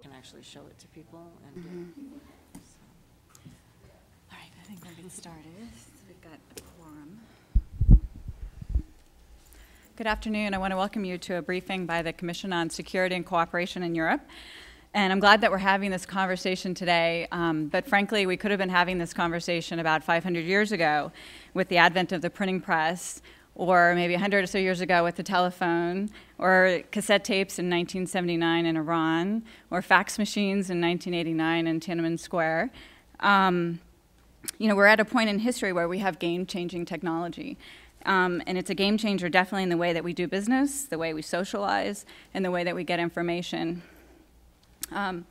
can actually show it to people. And so. All right, I think we're getting started. We've got a quorum. Good afternoon. I want to welcome you to a briefing by the Commission on Security and Cooperation in Europe. And I'm glad that we're having this conversation today, but frankly, we could have been having this conversation about 500 years ago with the advent of the printing press, or maybe 100 or so years ago with the telephone, or cassette tapes in 1979 in Iran, or fax machines in 1989 in Tiananmen Square. You know, we're at a point in history where we have game-changing technology. And it's a game changer definitely in the way that we do business, the way we socialize, and the way that we get information. And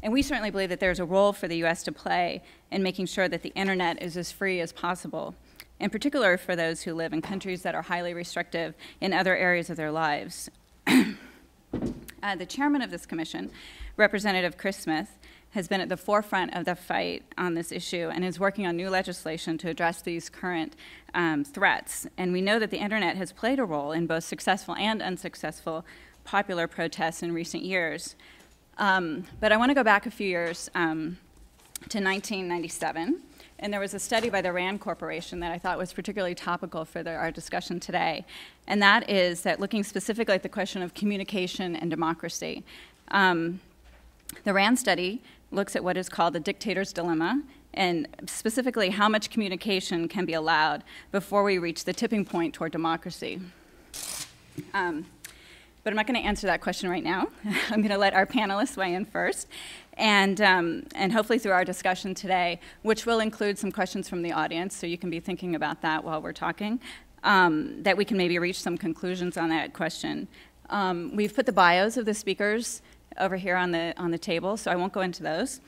we certainly believe that there's a role for the US to play in making sure that the internet is as free as possible, in particular for those who live in countries that are highly restrictive in other areas of their lives. The chairman of this commission, Representative Chris Smith, has been at the forefront of the fight on this issue and is working on new legislation to address these current threats. And we know that the internet has played a role in both successful and unsuccessful popular protests in recent years. But I want to go back a few years to 1997. And there was a study by the RAND Corporation that I thought was particularly topical for our discussion today. And that is that looking specifically at the question of communication and democracy. The RAND study looks at what is called the dictator's dilemma, and specifically how much communication can be allowed before we reach the tipping point toward democracy. But I'm not going to answer that question right now. I'm going to let our panelists weigh in first. And hopefully through our discussion today, which will include some questions from the audience, so you can be thinking about that while we're talking, that we can maybe reach some conclusions on that question. We've put the bios of the speakers over here on the table, so I won't go into those.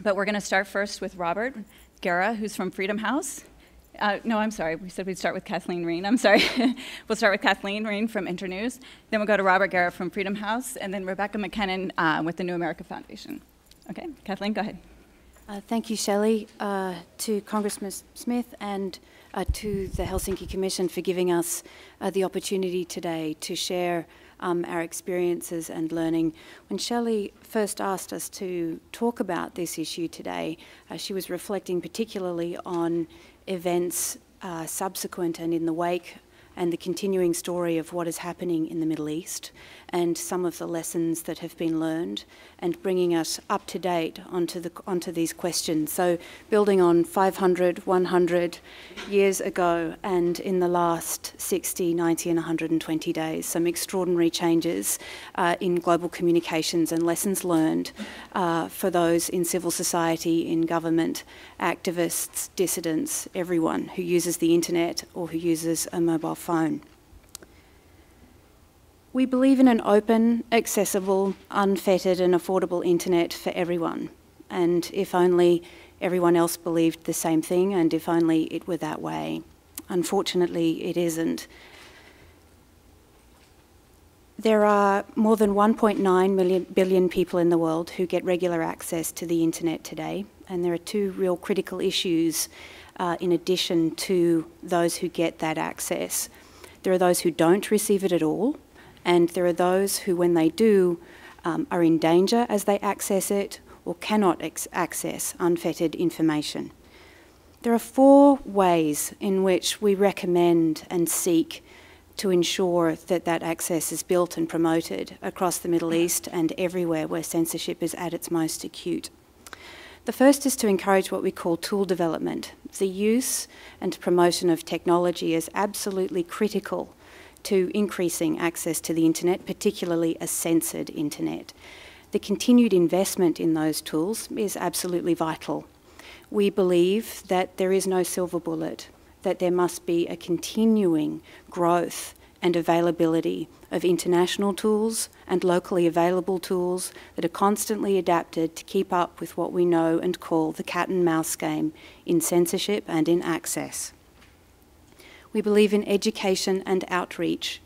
But we're going to start first with Robert Guerra, who's from Freedom House. No, I'm sorry. We said we'd start with Kathleen Reen. I'm sorry. We'll start with Kathleen Reen from Internews. Then we'll go to Robert Guerra from Freedom House, and then Rebecca McKinnon with the New America Foundation. Okay, Kathleen, go ahead. Thank you, Shelley, to Congressman Smith and to the Helsinki Commission for giving us the opportunity today to share our experiences and learning. When Shelley first asked us to talk about this issue today, she was reflecting particularly on events subsequent and in the wake and the continuing story of what is happening in the Middle East and some of the lessons that have been learned and bringing us up to date onto these questions. So building on 500, 100 years ago and in the last 60, 90 and 120 days, some extraordinary changes in global communications and lessons learned for those in civil society, in government, activists, dissidents, everyone who uses the internet or who uses a mobile phone. We believe in an open, accessible, unfettered and affordable internet for everyone. And if only everyone else believed the same thing and if only it were that way. Unfortunately, it isn't. There are more than 1.9 billion people in the world who get regular access to the internet today. And there are two real critical issues in addition to those who get that access. There are those who don't receive it at all. And there are those who, when they do, are in danger as they access it or cannot access unfettered information. There are 4 ways in which we recommend and seek to ensure that that access is built and promoted across the Middle East and everywhere where censorship is at its most acute. The first is to encourage what we call tool development. The use and promotion of technology is absolutely critical to increasing access to the internet, particularly a censored internet. The continued investment in those tools is absolutely vital. We believe that there is no silver bullet, that there must be a continuing growth and availability of international tools and locally available tools that are constantly adapted to keep up with what we know and call the cat and mouse game in censorship and in access. We believe in education and outreach.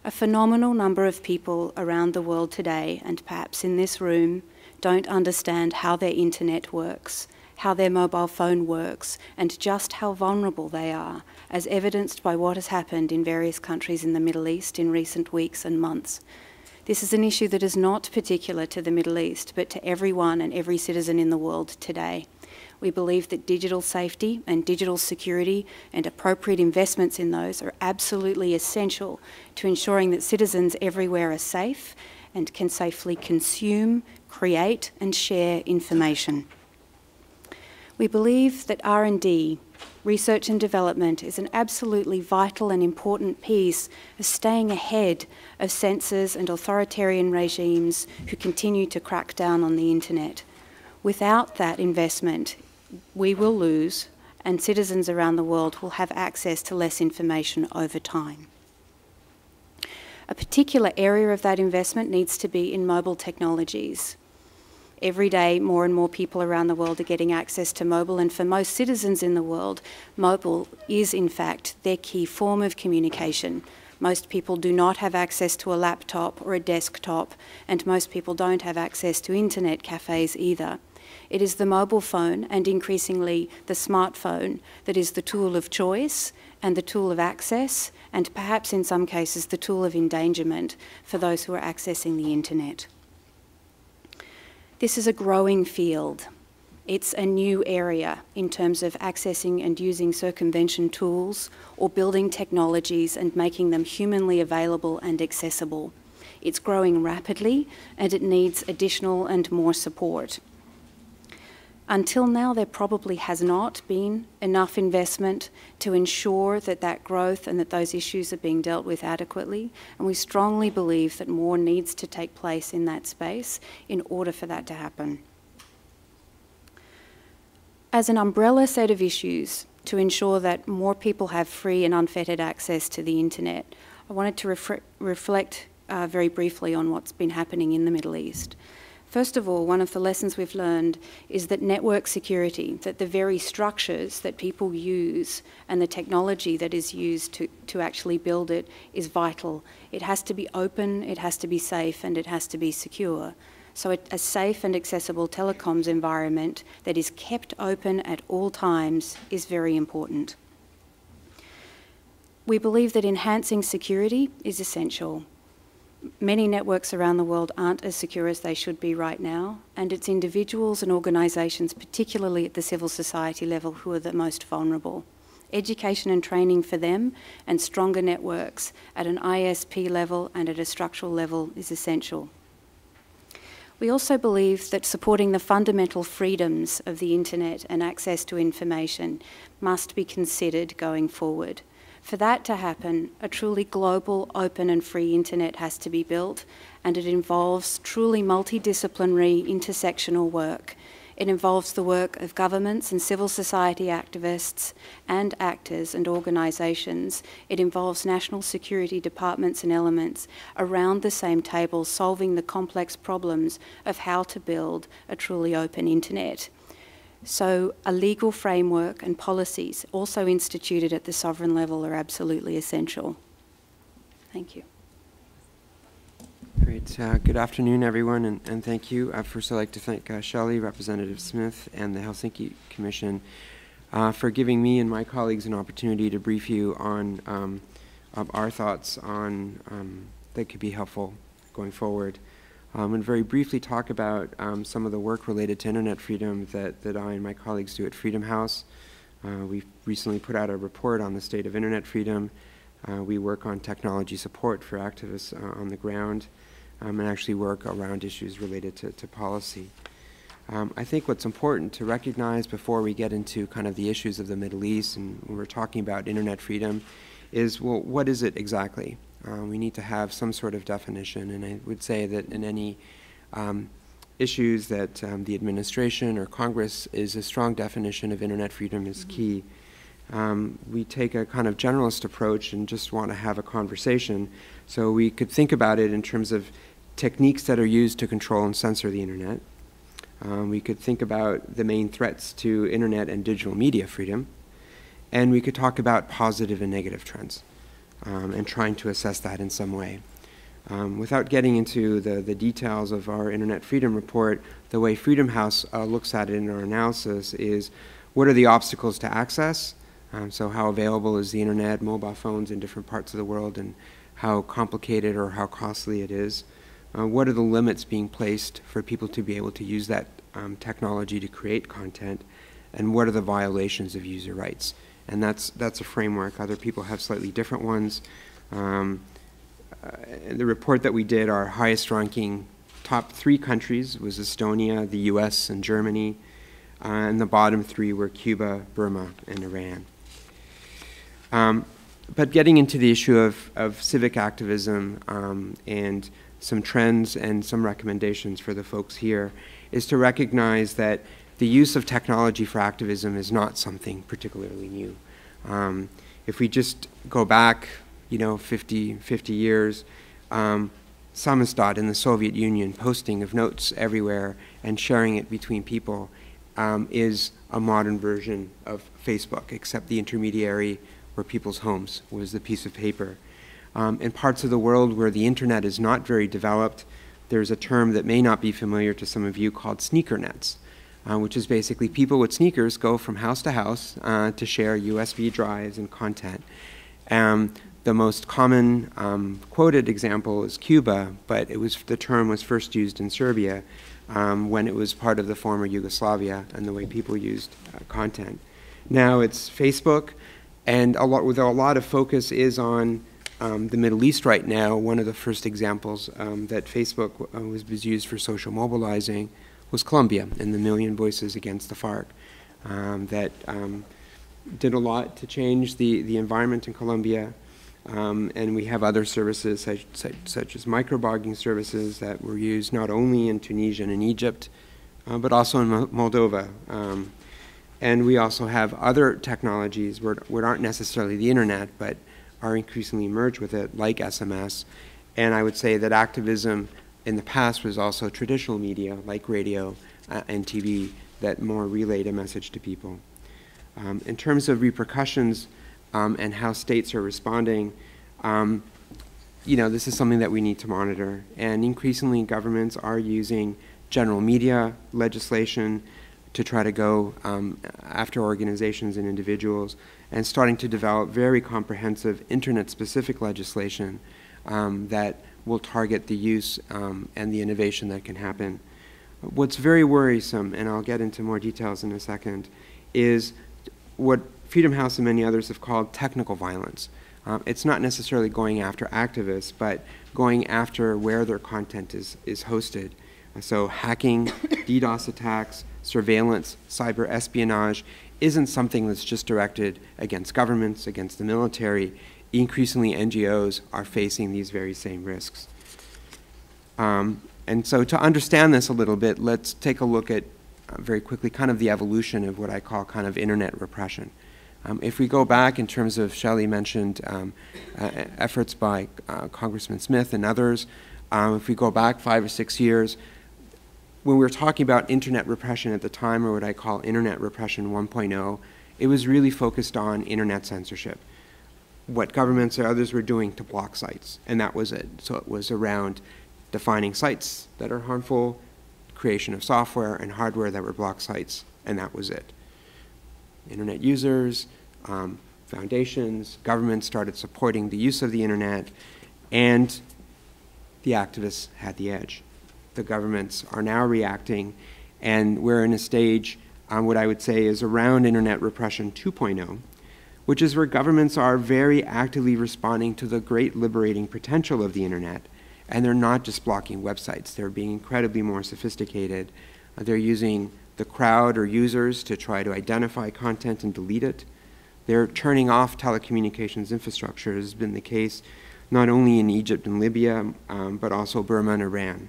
A phenomenal number of people around the world today, and perhaps in this room, don't understand how their internet works, how their mobile phone works, and just how vulnerable they are, as evidenced by what has happened in various countries in the Middle East in recent weeks and months. This is an issue that is not particular to the Middle East, but to everyone and every citizen in the world today. We believe that digital safety and digital security and appropriate investments in those are absolutely essential to ensuring that citizens everywhere are safe and can safely consume, create and share information. We believe that R&D, research and development, is an absolutely vital and important piece of staying ahead of censors and authoritarian regimes who continue to crack down on the internet. Without that investment, we will lose, and citizens around the world will have access to less information over time. A particular area of that investment needs to be in mobile technologies. Every day, more and more people around the world are getting access to mobile, and for most citizens in the world, mobile is in fact their key form of communication. Most people do not have access to a laptop or a desktop, and most people don't have access to internet cafes either. It is the mobile phone, and increasingly the smartphone, that is the tool of choice and the tool of access, and perhaps in some cases the tool of endangerment for those who are accessing the internet. This is a growing field. It's a new area in terms of accessing and using circumvention tools or building technologies and making them humanly available and accessible. It's growing rapidly, and it needs additional and more support. Until now, there probably has not been enough investment to ensure that that growth and that those issues are being dealt with adequately, and we strongly believe that more needs to take place in that space in order for that to happen. As an umbrella set of issues to ensure that more people have free and unfettered access to the internet, I wanted to reflect very briefly on what's been happening in the Middle East. First of all, one of the lessons we've learned is that network security, that the very structures that people use and the technology that is used to actually build it is vital. It has to be open, it has to be safe, and it has to be secure. So a safe and accessible telecoms environment that is kept open at all times is very important. We believe that enhancing security is essential. Many networks around the world aren't as secure as they should be right now, and it's individuals and organisations, particularly at the civil society level, who are the most vulnerable. Education and training for them and stronger networks at an ISP level and at a structural level is essential. We also believe that supporting the fundamental freedoms of the internet and access to information must be considered going forward. For that to happen, a truly global, open and free internet has to be built, and it involves truly multidisciplinary, intersectional work. It involves the work of governments and civil society activists and actors and organisations. It involves national security departments and elements around the same table, solving the complex problems of how to build a truly open internet. So a legal framework and policies also instituted at the sovereign level are absolutely essential. Thank you. Great. Good afternoon, everyone, and thank you. First, I'd like to thank Shelley, Representative Smith, and the Helsinki Commission for giving me and my colleagues an opportunity to brief you on our thoughts on that could be helpful going forward. And very briefly talk about some of the work related to internet freedom that I and my colleagues do at Freedom House. We've recently put out a report on the state of internet freedom. We work on technology support for activists on the ground and actually work around issues related to policy. I think what's important to recognize before we get into kind of the issues of the Middle East and when we're talking about internet freedom is, well, what is it exactly? We need to have some sort of definition, and I would say that in any issues that the administration or Congress is a strong definition of internet freedom is key. We take a kind of generalist approach and just want to have a conversation, so we could think about it in terms of techniques that are used to control and censor the internet. We could think about the main threats to internet and digital media freedom, and we could talk about positive and negative trends. And trying to assess that in some way. Without getting into the details of our Internet Freedom Report, the way Freedom House looks at it in our analysis is, what are the obstacles to access? So how available is the internet, mobile phones in different parts of the world, and how complicated or how costly it is. What are the limits being placed for people to be able to use that technology to create content? And what are the violations of user rights? And that's a framework. Other people have slightly different ones. The report that we did, our highest ranking top 3 countries was Estonia, the US, and Germany. And the bottom 3 were Cuba, Burma, and Iran. But getting into the issue of civic activism and some trends and some recommendations for the folks here is to recognize that the use of technology for activism is not something particularly new. If we just go back, 50 years, Samizdat in the Soviet Union, posting of notes everywhere and sharing it between people is a modern version of Facebook, except the intermediary were people's homes, was the piece of paper. In parts of the world where the internet is not very developed, there's a term that may not be familiar to some of you called sneaker nets, which is basically people with sneakers go from house to house to share USB drives and content. The most common quoted example is Cuba, but the term was first used in Serbia when it was part of the former Yugoslavia and the way people used content. Now it's Facebook, and a lot of focus is on the Middle East right now. One of the first examples that Facebook was used for social mobilizing was Colombia and the Million Voices Against the FARC that did a lot to change the environment in Colombia. And we have other services such as microblogging services that were used not only in Tunisia and in Egypt, but also in Moldova. And we also have other technologies that aren't necessarily the internet, but are increasingly merged with it, like SMS. And I would say that activism in the past was also traditional media, like radio and TV, that more relayed a message to people. In terms of repercussions and how states are responding, this is something that we need to monitor. And increasingly, governments are using general media legislation to try to go after organizations and individuals, and starting to develop very comprehensive internet-specific legislation that will target the use and the innovation that can happen. What's very worrisome, and I'll get into more details in a second, is what Freedom House and many others have called technical violence. It's not necessarily going after activists, but going after where their content is hosted. So hacking, DDoS attacks, surveillance, cyber espionage isn't something that's just directed against governments, against the military. Increasingly, NGOs are facing these very same risks. And so to understand this a little bit, let's take a look at, very quickly, kind of the evolution of what I call kind of internet repression. If we go back in terms of, Shelley mentioned efforts by Congressman Smith and others, if we go back 5 or 6 years, when we were talking about internet repression at the time, or what I call internet repression 1.0, it was really focused on internet censorship, what governments or others were doing to block sites, and that was it. So it was around defining sites that are harmful, creation of software and hardware that would block sites, and that was it. Internet users, foundations, governments started supporting the use of the internet, and the activists had the edge. The governments are now reacting, and we're in a stage, what I would say is around internet repression 2.0, which is where governments are very actively responding to the great liberating potential of the internet. And they're not just blocking websites. They're being incredibly more sophisticated. They're using the crowd or users to try to identify content and delete it. They're turning off telecommunications infrastructure, as has been the case not only in Egypt and Libya, but also Burma and Iran.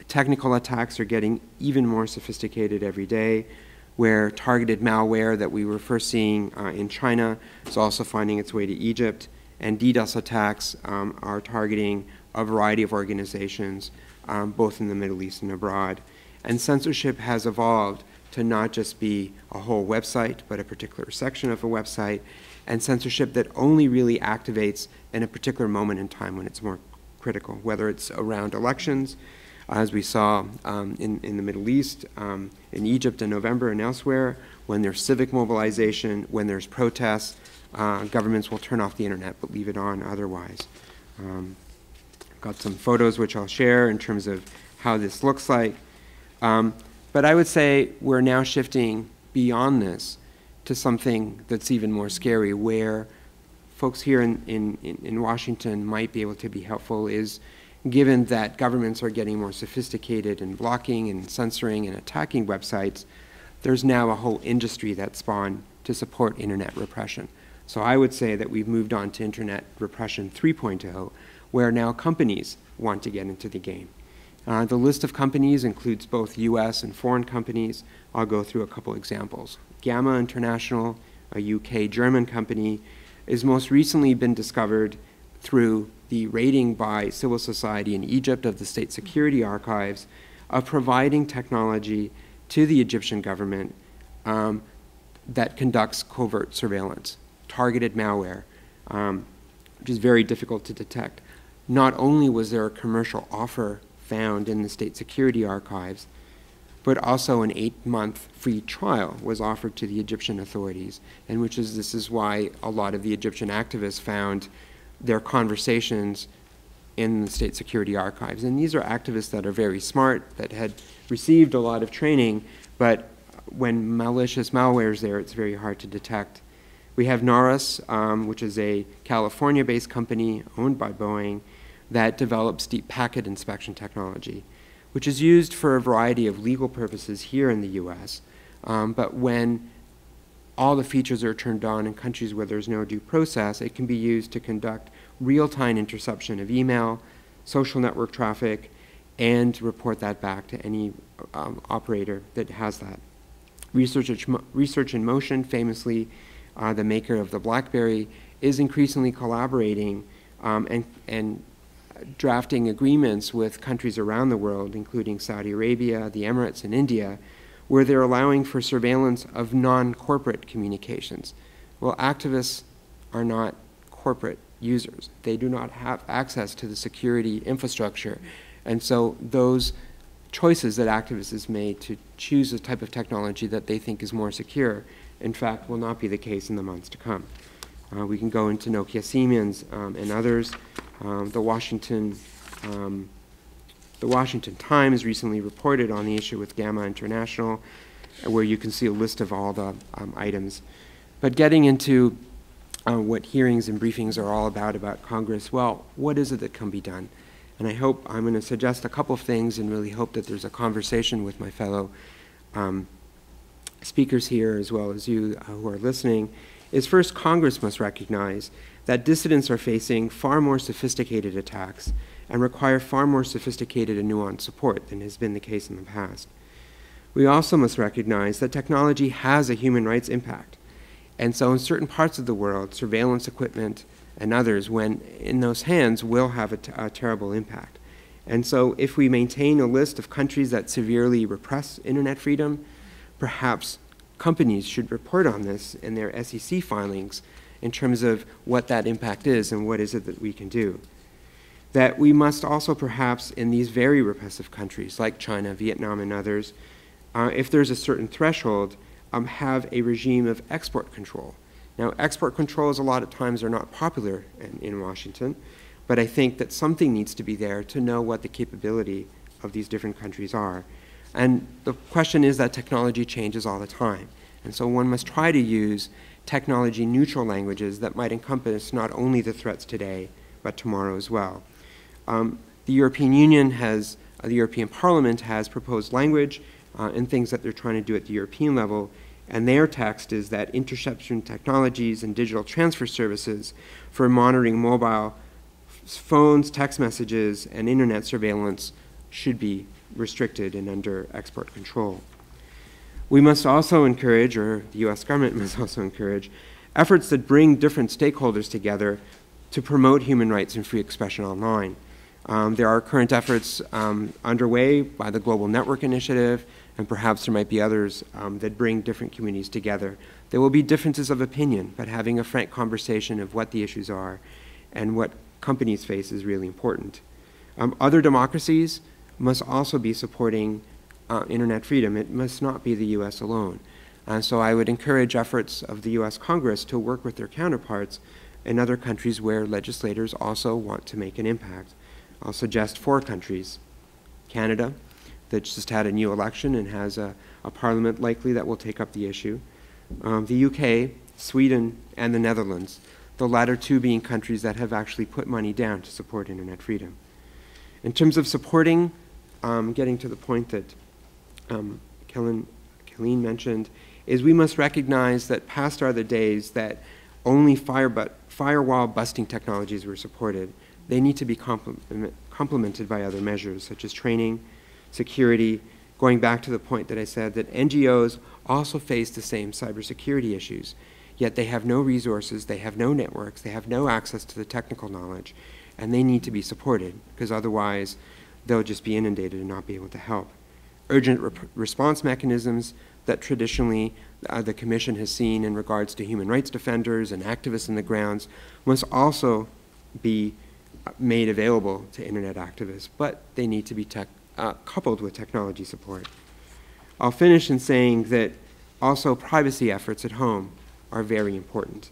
Technical attacks are getting even more sophisticated every day, where targeted malware that we were first seeing in China is also finding its way to Egypt, and DDoS attacks are targeting a variety of organizations, both in the Middle East and abroad. And censorship has evolved to not just be a whole website, but a particular section of a website, and censorship that only really activates in a particular moment in time when it's more critical, whether it's around elections, as we saw in the Middle East, in Egypt in November and elsewhere, when there's civic mobilization, when there's protests, governments will turn off the internet but leave it on otherwise. got some photos which I'll share in terms of how this looks like. But I would say we're now shifting beyond this to something that's even more scary, where folks here in Washington might be able to be helpful is, given that governments are getting more sophisticated in blocking and censoring and attacking websites, there's now a whole industry that's spawned to support internet repression. So I would say that we've moved on to internet repression 3.0, where now companies want to get into the game. The list of companies includes both US and foreign companies. I'll go through a couple examples. Gamma International, a UK-German company, is most recently been discovered through the rating by civil society in Egypt of the State Security Archives of providing technology to the Egyptian government that conducts covert surveillance, targeted malware, which is very difficult to detect. Not only was there a commercial offer found in the State Security Archives, but also an 8-month free trial was offered to the Egyptian authorities, and this is why a lot of the Egyptian activists found their conversations in the State Security Archives. And these are activists that are very smart, that had received a lot of training, but when malicious malware is there, it's very hard to detect. We have Narus, which is a California-based company owned by Boeing that develops deep packet inspection technology, which is used for a variety of legal purposes here in the US. But when all the features are turned on in countries where there's no due process, it can be used to conduct real-time interception of email, social network traffic, and report that back to any operator that has that. Research in Motion, famously the maker of the BlackBerry, is increasingly collaborating and drafting agreements with countries around the world, including Saudi Arabia, the Emirates, and India, where they're allowing for surveillance of non-corporate communications. Well, activists are not corporate users. They do not have access to the security infrastructure. And so those choices that activists have made to choose the type of technology that they think is more secure, in fact, will not be the case in the months to come. We can go into Nokia Siemens and others. The Washington Times recently reported on the issue with Gamma International, where you can see a list of all the items. But getting into what hearings and briefings are all about Congress, well, what is it that can be done? And I hope I'm going to suggest a couple of things and really hope that there's a conversation with my fellow speakers here, as well as you who are listening, is first, Congress must recognize that dissidents are facing far more sophisticated attacks and require far more sophisticated and nuanced support than has been the case in the past. We also must recognize that technology has a human rights impact. And so in certain parts of the world, surveillance equipment and others, when in those hands, will have a terrible impact. And so if we maintain a list of countries that severely repress internet freedom, perhaps companies should report on this in their SEC filings in terms of what that impact is and what is it that we can do. That we must also perhaps in these very repressive countries like China, Vietnam, and others, if there's a certain threshold, have a regime of export control. Now, export controls a lot of times are not popular in Washington, but I think that something needs to be there to know what the capability of these different countries are. And the question is that technology changes all the time. And so one must try to use technology-neutral languages that might encompass not only the threats today, but tomorrow as well. The European Union has, the European Parliament has proposed language and things that they're trying to do at the European level, and their text is that interception technologies and digital transfer services for monitoring mobile phones, text messages, and internet surveillance should be restricted and under export control. We must also encourage, or the US government must also encourage, efforts that bring different stakeholders together to promote human rights and free expression online. There are current efforts underway by the Global Network Initiative, and perhaps there might be others that bring different communities together. There will be differences of opinion, but having a frank conversation of what the issues are and what companies face is really important. Other democracies must also be supporting internet freedom. It must not be the US alone. So I would encourage efforts of the US Congress to work with their counterparts in other countries where legislators also want to make an impact. I'll suggest 4 countries. Canada, that just had a new election and has a parliament likely that will take up the issue. The UK, Sweden, and the Netherlands, the latter 2 being countries that have actually put money down to support internet freedom. In terms of supporting, getting to the point that Colleen mentioned, is we must recognize that past are the days that only firewall busting technologies were supported. They need to be complemented by other measures, such as training, security, going back to the point that I said that NGOs also face the same cybersecurity issues, yet they have no resources, they have no networks, they have no access to the technical knowledge, and they need to be supported, because otherwise they'll just be inundated and not be able to help. Urgent response mechanisms that traditionally the Commission has seen in regards to human rights defenders and activists in the grounds must also be made available to internet activists, but they need to be coupled with technology support. I'll finish in saying that also privacy efforts at home are very important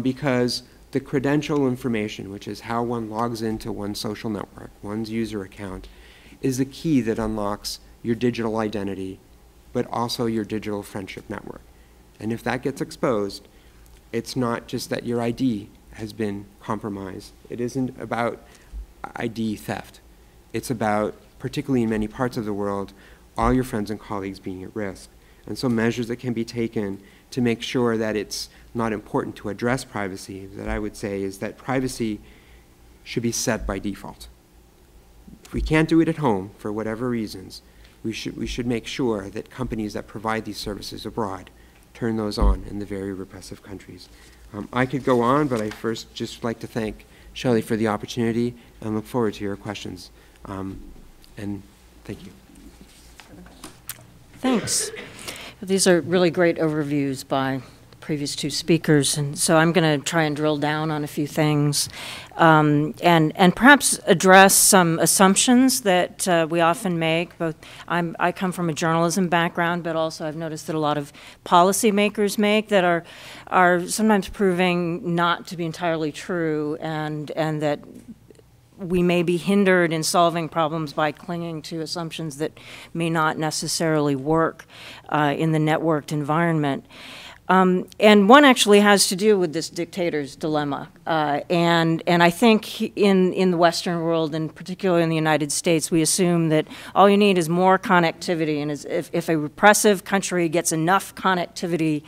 because the credential information, which is how one logs into one's social network, one's user account, is the key that unlocks your digital identity, but also your digital friendship network. And if that gets exposed, it's not just that your ID has been compromised. It isn't about ID theft. It's about, particularly in many parts of the world, all your friends and colleagues being at risk. And so measures that can be taken to make sure that it's not important to address privacy, that I would say is that privacy should be set by default. If we can't do it at home, for whatever reasons, we should make sure that companies that provide these services abroad turn those on in the very repressive countries. I could go on, but I first just like to thank Shelley for the opportunity and look forward to your questions. And thank you. Thanks. These are really great overviews by the previous 2 speakers, and so I'm going to try and drill down on a few things and perhaps address some assumptions that we often make. I come from a journalism background, but also I've noticed that a lot of policymakers make that are sometimes proving not to be entirely true, and that we may be hindered in solving problems by clinging to assumptions that may not necessarily work in the networked environment. And one actually has to do with this dictator's dilemma. And I think in the Western world, and particularly in the United States, we assume that all you need is more connectivity. And if a repressive country gets enough connectivity,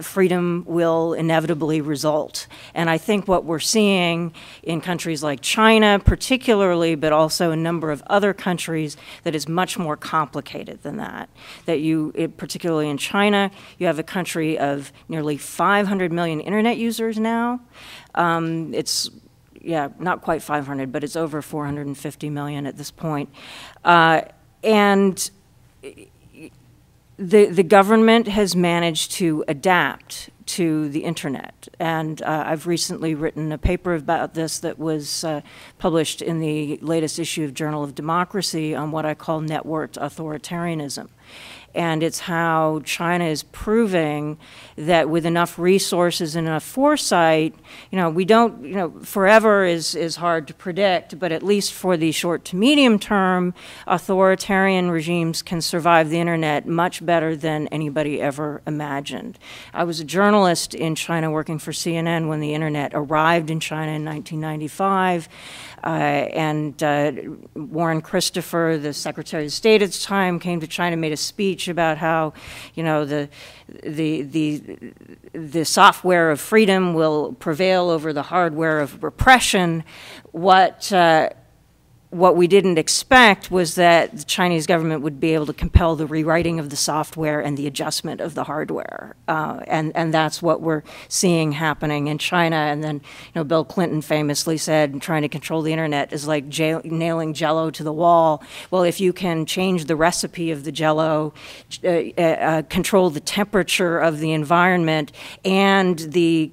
freedom will inevitably result. And I think what we're seeing in countries like China particularly, but also a number of other countries, that is much more complicated than that. Particularly in China, you have a country of nearly 500 million internet users now. It's not quite 500, but it's over 450 million at this point. And the government has managed to adapt to the internet. And I've recently written a paper about this that was published in the latest issue of Journal of Democracy on what I call networked authoritarianism. And it's how China is proving that with enough resources and enough foresight, we don't, forever is hard to predict, but at least for the short to medium term, authoritarian regimes can survive the internet much better than anybody ever imagined. I was a journalist in China working for CNN when the internet arrived in China in 1995. And Warren Christopher, the Secretary of State at the time, came to China, made a speech about how, the software of freedom will prevail over the hardware of repression. What we didn't expect was that the Chinese government would be able to compel the rewriting of the software and the adjustment of the hardware. And that's what we're seeing happening in China. And then, Bill Clinton famously said, trying to control the internet is like nailing Jell-O to the wall. Well, if you can change the recipe of the Jell-O, control the temperature of the environment and the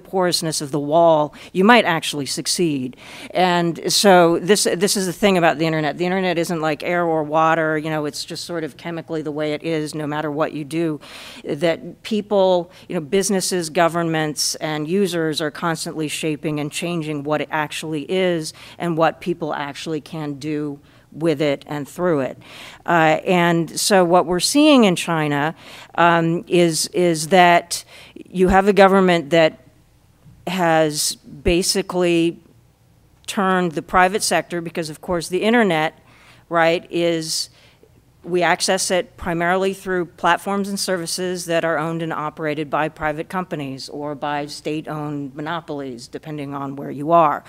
porousness of the wall, you might actually succeed. And so this is the thing about the internet. The internet isn't like air or water, you know, it's just sort of chemically the way it is no matter what you do. That people, you know, businesses, governments, and users are constantly shaping and changing what it actually is and what people actually can do with it and through it. And so what we're seeing in China is that you have a government that has basically turned the private sector, because of course the internet, right, we access it primarily through platforms and services that are owned and operated by private companies or by state-owned monopolies, depending on where you are.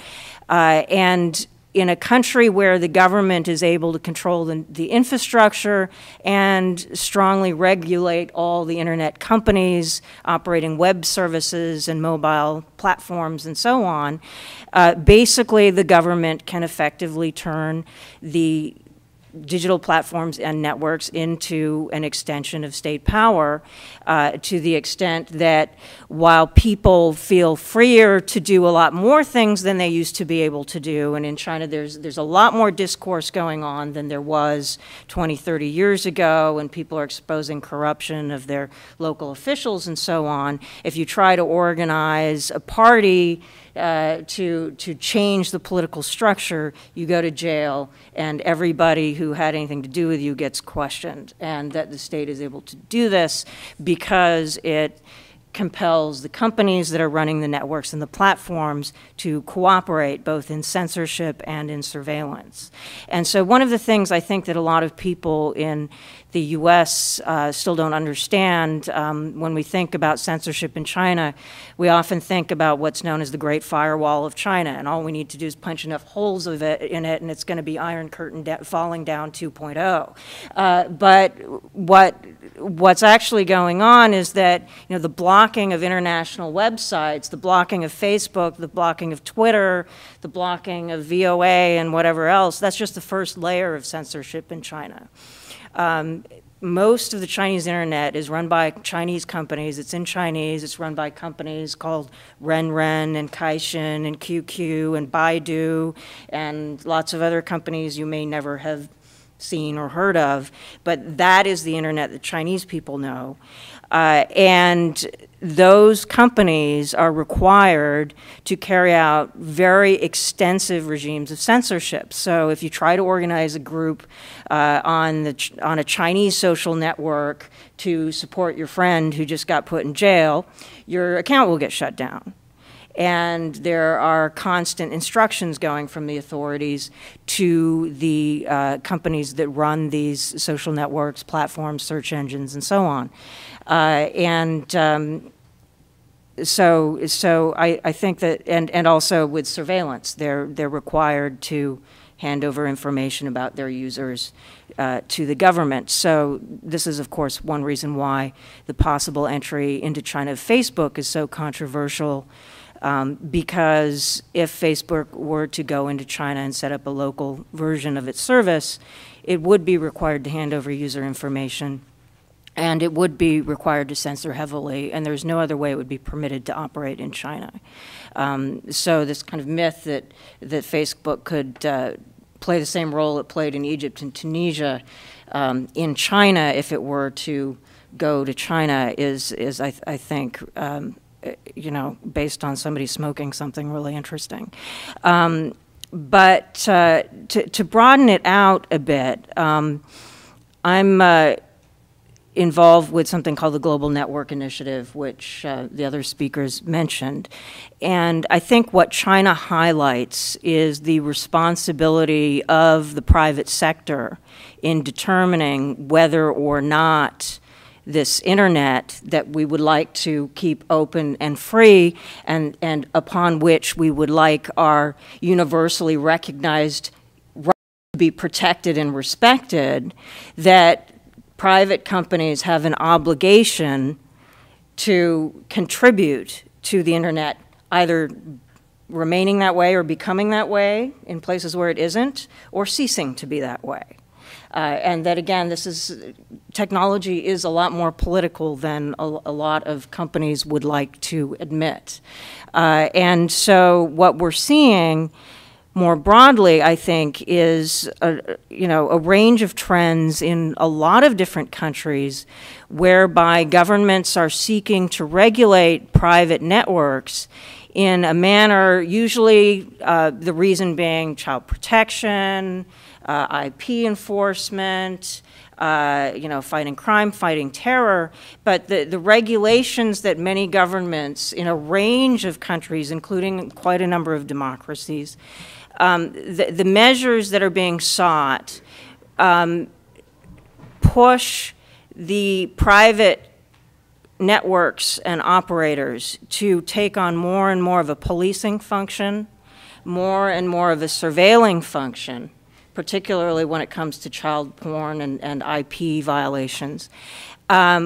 And in a country where the government is able to control the infrastructure and strongly regulate all the internet companies operating web services and mobile platforms and so on, basically the government can effectively turn the digital platforms and networks into an extension of state power, to the extent that while people feel freer to do a lot more things than they used to be able to do, and in China there's a lot more discourse going on than there was 20, 30 years ago, when people are exposing corruption of their local officials and so on. If you try to organize a party to change the political structure, you go to jail, and everybody who had anything to do with you gets questioned. And that the state is able to do this because it compels the companies that are running the networks and the platforms to cooperate both in censorship and in surveillance. And so one of the things I think that a lot of people in the US still don't understand, when we think about censorship in China, we often think about what's known as the Great Firewall of China, and all we need to do is punch enough holes in it, and it's going to be Iron Curtain falling down 2.0. But what's actually going on is that, you know, the blocking of international websites, the blocking of Facebook, the blocking of Twitter, the blocking of VOA and whatever else, that's just the first layer of censorship in China. Most of the Chinese internet is run by Chinese companies. It's in Chinese. It's run by companies called Renren and Kaixin and QQ and Baidu and lots of other companies you may never have seen or heard of. But that is the internet that Chinese people know. And those companies are required to carry out very extensive regimes of censorship. So if you try to organize a group on a Chinese social network to support your friend who just got put in jail, your account will get shut down. And there are constant instructions going from the authorities to the companies that run these social networks, platforms, search engines, and so on. So I think that, and also with surveillance, they're required to hand over information about their users to the government. So this is, of course, one reason why the possible entry into China of Facebook is so controversial, because if Facebook were to go into China and set up a local version of its service, it would be required to hand over user information, and it would be required to censor heavily, and there's no other way it would be permitted to operate in China. So this kind of myth that Facebook could play the same role it played in Egypt and Tunisia in China if it were to go to China is I think, you know, based on somebody smoking something really interesting. But to broaden it out a bit, I'm involved with something called the Global Network Initiative, which the other speakers mentioned. And I think what China highlights is the responsibility of the private sector in determining whether or not this internet that we would like to keep open and free, and upon which we would like our universally recognized rights to be protected and respected, that private companies have an obligation to contribute to the internet, either remaining that way or becoming that way in places where it isn't, or ceasing to be that way. And that, again, technology is a lot more political than a lot of companies would like to admit. And so what we're seeing more broadly, I think, is a range of trends in a lot of different countries whereby governments are seeking to regulate private networks in a manner, usually the reason being child protection, IP enforcement, fighting crime, fighting terror, but the regulations that many governments in a range of countries, including quite a number of democracies, the measures that are being sought push the private networks and operators to take on more and more of a policing function, more and more of a surveilling function, particularly when it comes to child porn and IP violations,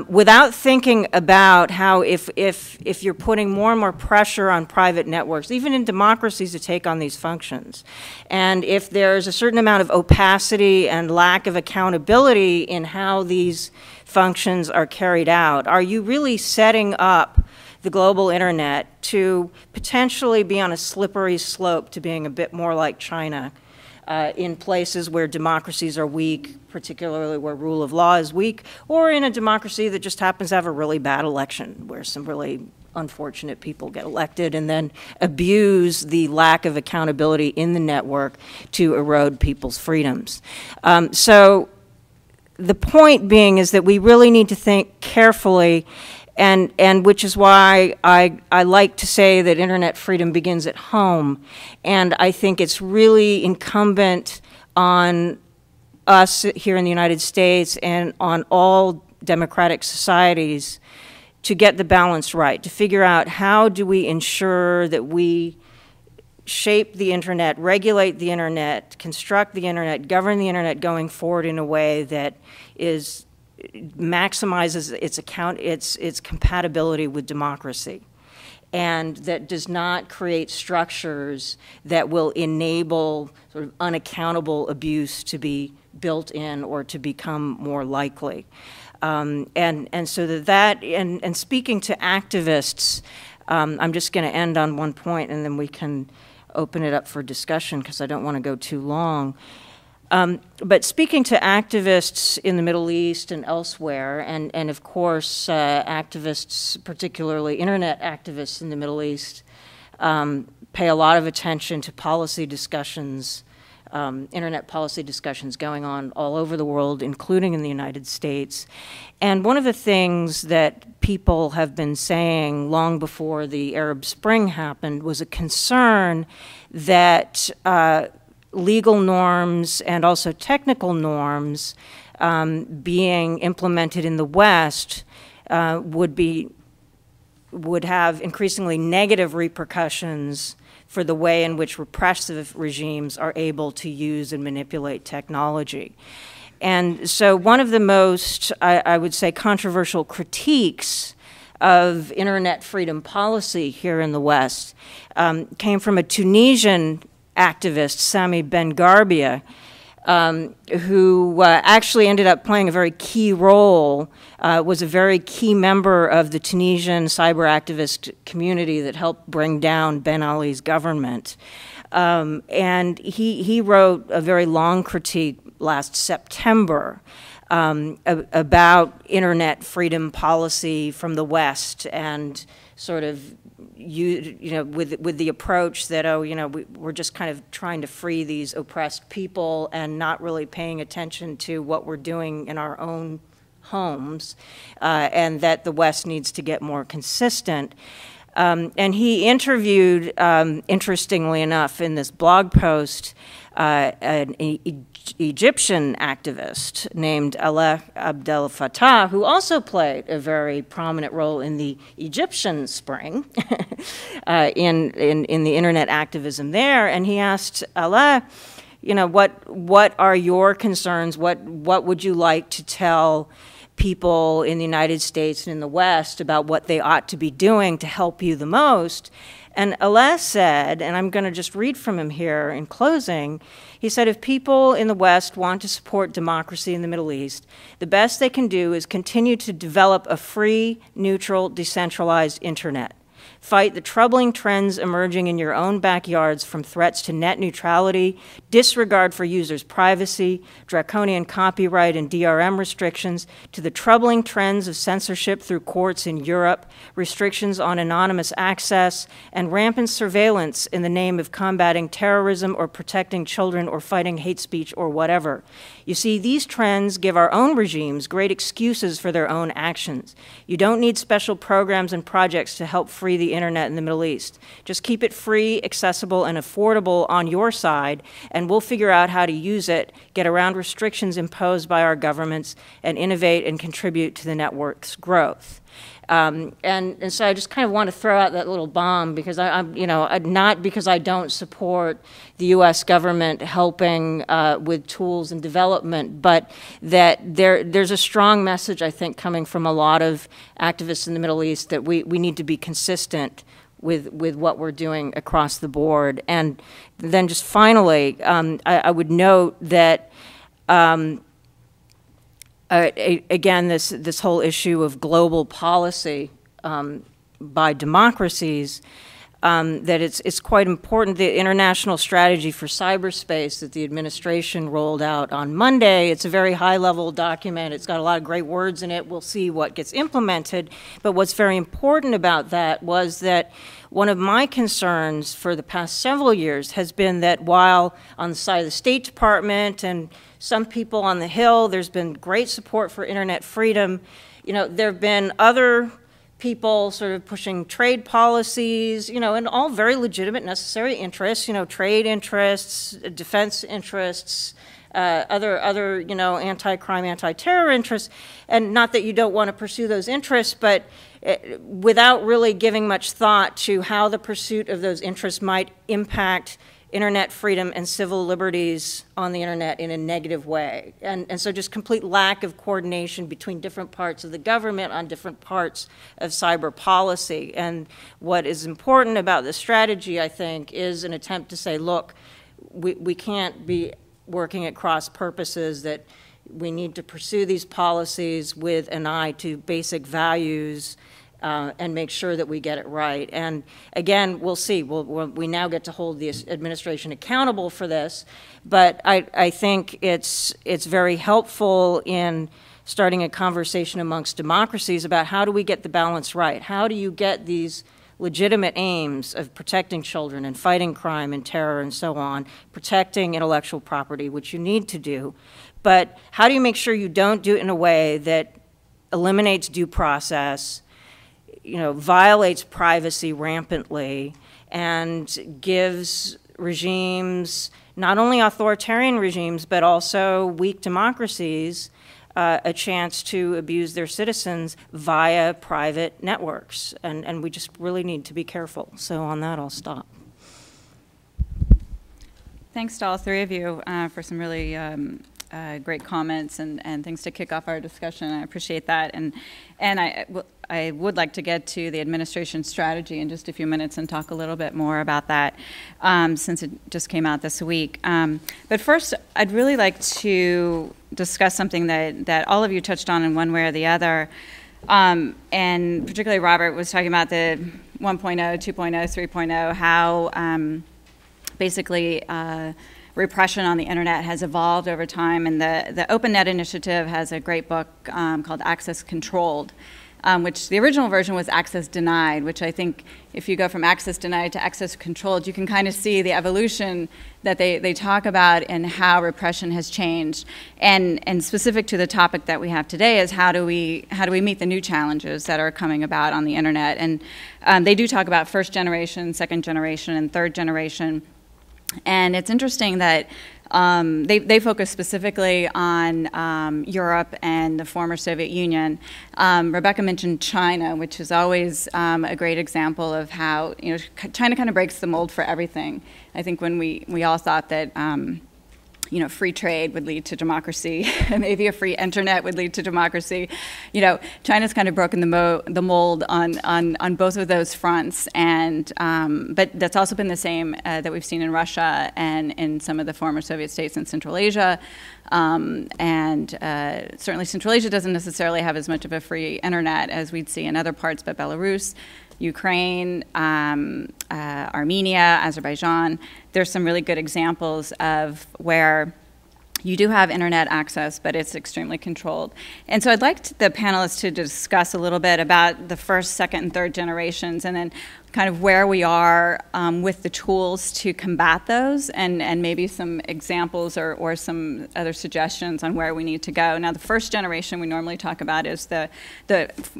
without thinking about how if you're putting more and more pressure on private networks, even in democracies, to take on these functions, and if there's a certain amount of opacity and lack of accountability in how these functions are carried out, are you really setting up the global internet to potentially be on a slippery slope to being a bit more like China in places where democracies are weak, particularly where rule of law is weak, or in a democracy that just happens to have a really bad election where some really unfortunate people get elected and then abuse the lack of accountability in the network to erode people's freedoms. So the point being is that we really need to think carefully, and which is why I like to say that internet freedom begins at home. And I think it's really incumbent on us here in the United States and on all democratic societies to get the balance right, to figure out how do we ensure that we shape the internet, regulate the internet, construct the internet, govern the internet going forward in a way that maximizes its compatibility with democracy, and that does not create structures that will enable sort of unaccountable abuse to be built in or to become more likely. And so and speaking to activists, I'm just going to end on one point, and then we can open it up for discussion because I don't want to go too long. But speaking to activists in the Middle East and elsewhere, and of course activists, particularly internet activists in the Middle East, pay a lot of attention to policy discussions, internet policy discussions going on all over the world, including in the United States. And one of the things that people have been saying long before the Arab Spring happened was a concern that legal norms and also technical norms being implemented in the West would have increasingly negative repercussions for the way in which repressive regimes are able to use and manipulate technology. And so one of the most, I would say, controversial critiques of internet freedom policy here in the West came from a Tunisian activist, Sami Ben Garbia, who actually ended up playing a very key role, was a very key member of the Tunisian cyber activist community that helped bring down Ben Ali's government. And he wrote a very long critique last September about internet freedom policy from the West, and sort of with the approach that, we're just kind of trying to free these oppressed people and not really paying attention to what we're doing in our own homes, and that the West needs to get more consistent. And he interviewed, interestingly enough, in this blog post, an Egyptian activist named Abdel Fattah, who also played a very prominent role in the Egyptian Spring, in the internet activism there. And he asked Allah, what are your concerns? What would you like to tell people in the United States and in the West about what they ought to be doing to help you the most? And Allah said, and I'm going to just read from him here in closing, he said, if people in the West want to support democracy in the Middle East, the best they can do is continue to develop a free, neutral, decentralized internet. Fight the troubling trends emerging in your own backyards, from threats to net neutrality, disregard for users' privacy, draconian copyright and DRM restrictions, to the troubling trends of censorship through courts in Europe, restrictions on anonymous access, and rampant surveillance in the name of combating terrorism or protecting children or fighting hate speech or whatever. You see, these trends give our own regimes great excuses for their own actions. You don't need special programs and projects to help free the internet in the Middle East. Just keep it free, accessible, and affordable on your side, and we'll figure out how to use it, get around restrictions imposed by our governments, and innovate and contribute to the network's growth. And so I just kind of want to throw out that little bomb, because not because I don't support the U.S. government helping with tools and development, but that there's a strong message, I think, coming from a lot of activists in the Middle East that we need to be consistent with what we're doing across the board. And then just finally, I would note that again, this whole issue of global policy by democracies, that it's quite important. The international strategy for cyberspace that the administration rolled out on Monday, it's a very high-level document. It's got a lot of great words in it. We'll see what gets implemented. But what's very important about that was that one of my concerns for the past several years has been that while on the side of the State Department and some people on the Hill, there's been great support for internet freedom, there have been other people sort of pushing trade policies, and all very legitimate, necessary interests, trade interests, defense interests, other anti-crime, anti-terror interests. And not that you don't want to pursue those interests, but without really giving much thought to how the pursuit of those interests might impact internet freedom and civil liberties on the internet in a negative way. And so just complete lack of coordination between different parts of the government on different parts of cyber policy. And what is important about this strategy, I think, is an attempt to say, look, we can't be working at cross purposes, that we need to pursue these policies with an eye to basic values and make sure that we get it right. And again, we'll see. We now get to hold the administration accountable for this, but I think it's very helpful in starting a conversation amongst democracies about how do we get the balance right? How do you get these legitimate aims of protecting children and fighting crime and terror and so on, protecting intellectual property, which you need to do, but how do you make sure you don't do it in a way that eliminates due process, violates privacy rampantly, and gives regimes, not only authoritarian regimes, but also weak democracies, a chance to abuse their citizens via private networks. And we just really need to be careful. So on that, I'll stop. Thanks to all three of you for some really great comments and things to kick off our discussion. I appreciate that. And I would like to get to the administration strategy in just a few minutes and talk a little bit more about that since it just came out this week. But first, I'd really like to discuss something that all of you touched on in one way or the other. And particularly Robert was talking about the 1.0, 2.0, 3.0, how basically repression on the internet has evolved over time, and the OpenNet initiative has a great book called Access Controlled, which the original version was Access Denied, which I think if you go from Access Denied to Access Controlled, you can kind of see the evolution that they talk about and how repression has changed. And specific to the topic that we have today is how do we meet the new challenges that are coming about on the internet. And they do talk about first generation, second generation, and third generation. And it's interesting that they focus specifically on Europe and the former Soviet Union. Rebecca mentioned China, which is always a great example of how China kind of breaks the mold for everything. I think when we all thought that free trade would lead to democracy, maybe a free internet would lead to democracy. China's kind of broken the mold on both of those fronts, and but that's also been the same that we've seen in Russia and in some of the former Soviet states in Central Asia. Certainly Central Asia doesn't necessarily have as much of a free internet as we'd see in other parts, but Belarus, Ukraine, Armenia, Azerbaijan, there's some really good examples of where you do have internet access, but it's extremely controlled. And so I'd like the panelists to discuss a little bit about the first, second, and third generations, and then kind of where we are with the tools to combat those, and maybe some examples or some other suggestions on where we need to go. Now, the first generation we normally talk about is the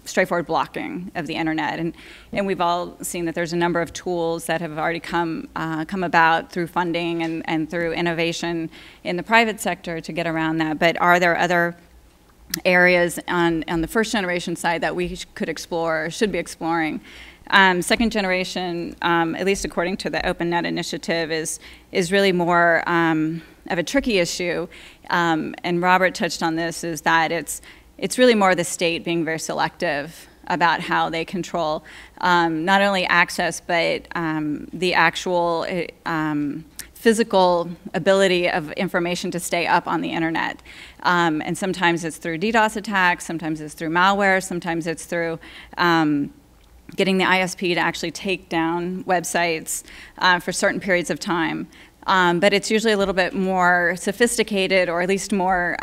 straightforward blocking of the internet, and we've all seen that there's a number of tools that have already come about through funding and through innovation in the private sector to get around that. But are there other areas on the first generation side that we could explore or should be exploring? Second generation, at least according to the OpenNet initiative, is really more of a tricky issue. And Robert touched on this, is that it's really more the state being very selective about how they control not only access, but the actual physical ability of information to stay up on the internet. And sometimes it's through DDoS attacks, sometimes it's through malware, sometimes it's through getting the ISP to actually take down websites for certain periods of time. But it's usually a little bit more sophisticated, or at least more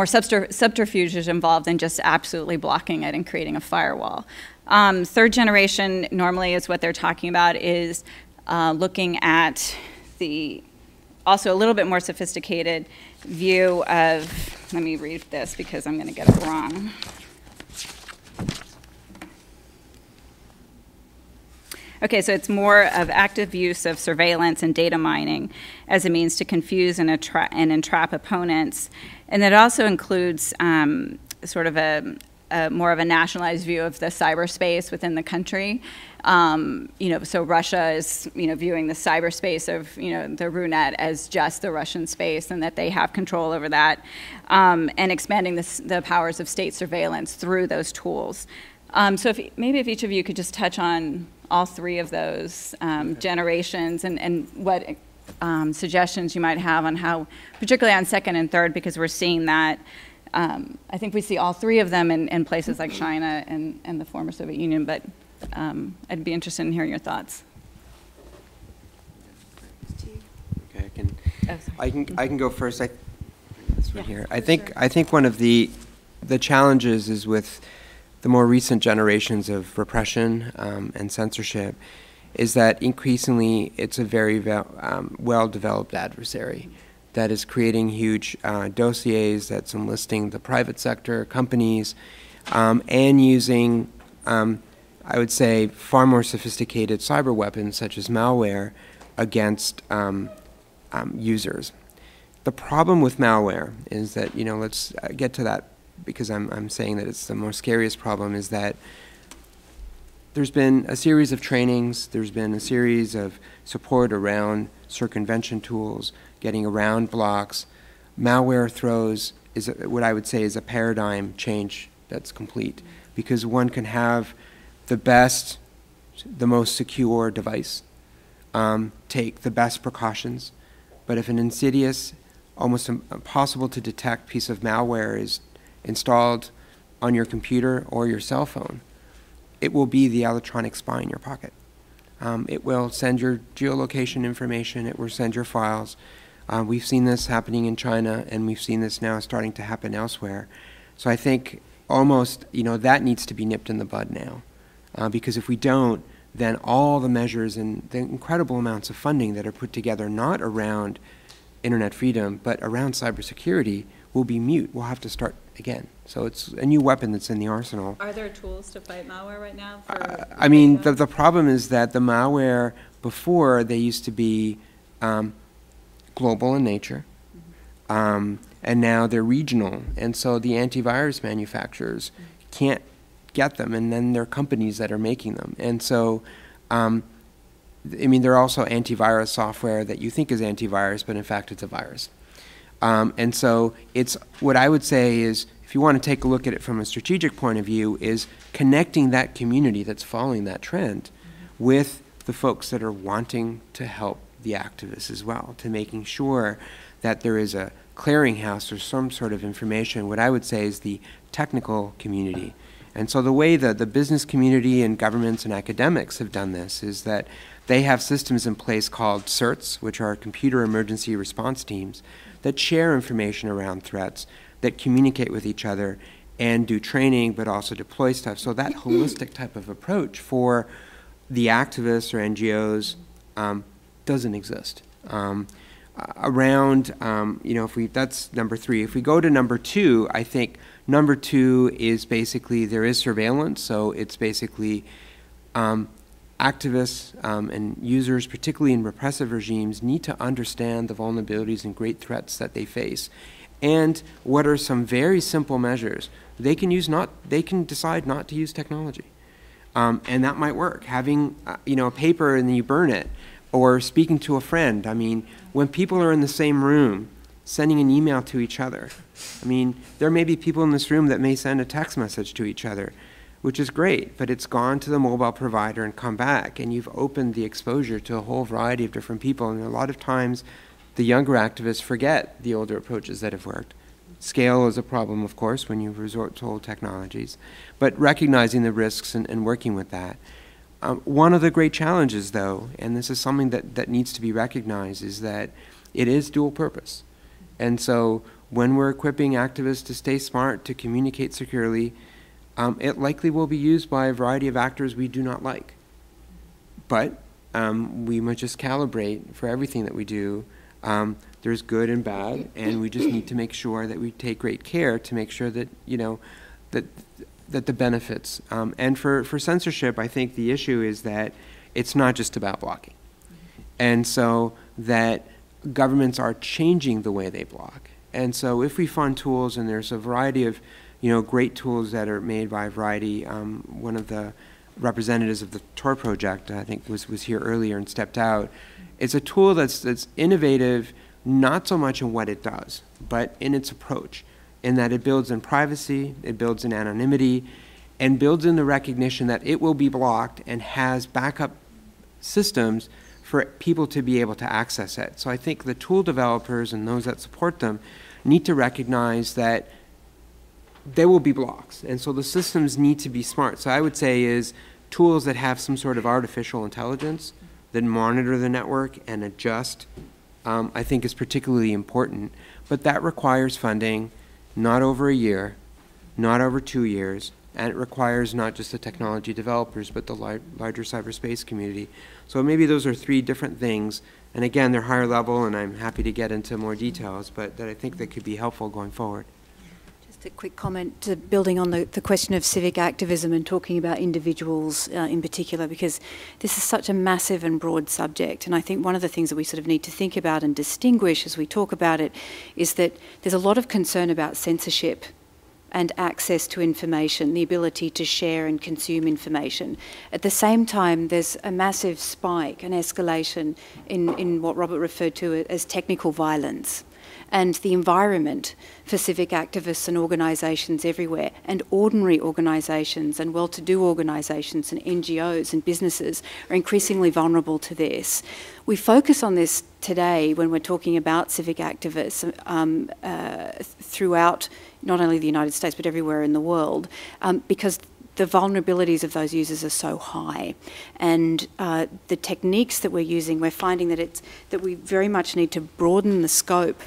subterfuge is involved than just absolutely blocking it and creating a firewall. Third generation normally is what they're talking about is looking at also a little bit more sophisticated view of, let me read this because I'm going to get it wrong. Okay, so it's more of active use of surveillance and data mining as a means to confuse and entrap opponents. And it also includes sort of a more of a nationalized view of the cyberspace within the country. So Russia is, viewing the cyberspace of, the RUNET as just the Russian space, and that they have control over that, and expanding the powers of state surveillance through those tools. So maybe if each of you could just touch on all three of those generations and what suggestions you might have on how, particularly on second and third, because we're seeing that. I think we see all three of them in places like China and the former Soviet Union, but I'd be interested in hearing your thoughts. Okay, I can go first. This one here. I think one of the challenges is with the more recent generations of repression and censorship is that increasingly it's a very well-developed adversary that is creating huge dossiers that's enlisting the private sector, companies, and using, I would say, far more sophisticated cyber weapons such as malware against users. The problem with malware is that, let's get to that, because I'm saying that it's the most scariest problem, is that there's been a series of trainings, there's been a series of support around circumvention tools, getting around blocks. Malware throws is what I would say is a paradigm change that's complete, because one can have the best, the most secure device, take the best precautions, but if an insidious, almost impossible to detect piece of malware is installed on your computer or your cell phone, it will be the electronic spy in your pocket. It will send your geolocation information, it will send your files. We've seen this happening in China, and we've seen this now starting to happen elsewhere. So I think almost, that needs to be nipped in the bud now. Because if we don't, then all the measures and the incredible amounts of funding that are put together, not around internet freedom, but around cybersecurity, will be mute. We'll have to start again. So it's a new weapon that's in the arsenal. Are there tools to fight malware right now? I mean, the problem is that the malware before, they used to be global in nature, and now they're regional. And so the antivirus manufacturers can't get them, and then there are companies that are making them. And so, there are also antivirus software that you think is antivirus, but in fact it's a virus. And so it's, what I would say is, if you want to take a look at it from a strategic point of view, is connecting that community that's following that trend with the folks that are wanting to help the activists as well, to making sure that there is a clearinghouse or some sort of information, what I would say is the technical community. And so the way that the business community and governments and academics have done this is that they have systems in place called CERTs, which are computer emergency response teams, that share information around threats, that communicate with each other and do training, but also deploy stuff. So that holistic type of approach for the activists or NGOs doesn't exist. That's number 3. If we go to number 2, I think number 2 is basically there is surveillance. So it's basically activists and users, particularly in repressive regimes, need to understand the vulnerabilities and great threats that they face. And what are some very simple measures? They can decide not to use technology. And that might work. Having a paper and then you burn it, or speaking to a friend. I mean, when people are in the same room, sending an email to each other. I mean, there may be people in this room that may send a text message to each other, which is great, but it's gone to the mobile provider and come back, and you've opened the exposure to a whole variety of different people. And a lot of times, the younger activists forget the older approaches that have worked. Scale is a problem, of course, when you resort to old technologies, but recognizing the risks and working with that. One of the great challenges, though, and this is something that needs to be recognized, is that it is dual purpose. And so when we're equipping activists to stay smart, to communicate securely, it likely will be used by a variety of actors we do not like. But we must just calibrate for everything that we do. There's good and bad, and we just need to make sure that we take great care to make sure that, that the benefits. And for censorship, I think the issue is that it's not just about blocking. And so that governments are changing the way they block. And so if we fund tools, and there's a variety of great tools that are made by a variety, one of the representatives of the Tor project, I think was here earlier and stepped out. It's a tool that's innovative, not so much in what it does, but in its approach, in that it builds in privacy, it builds in anonymity, and builds in the recognition that it will be blocked and has backup systems for people to be able to access it. So I think the tool developers and those that support them need to recognize that there will be blocks, and so the systems need to be smart. So I would say is tools that have some sort of artificial intelligence that monitor the network and adjust, I think is particularly important. But that requires funding, not over a year, not over 2 years, and it requires not just the technology developers, but the larger cyberspace community. So maybe those are 3 different things, and again, they're higher level, and I'm happy to get into more details, but that I think that could be helpful going forward. Just a quick comment to building on the question of civic activism and talking about individuals in particular, because this is such a massive and broad subject. And I think one of the things that we sort of need to think about and distinguish as we talk about it is that there's a lot of concern about censorship and access to information, the ability to share and consume information. At the same time, there's a massive spike, an escalation in what Robert referred to as technical violence. And the environment for civic activists and organisations everywhere, and ordinary organisations and well-to-do organisations and NGOs and businesses are increasingly vulnerable to this. We focus on this today when we're talking about civic activists throughout not only the United States but everywhere in the world, because the vulnerabilities of those users are so high, and the techniques that we're using, we're finding that we very much need to broaden the scope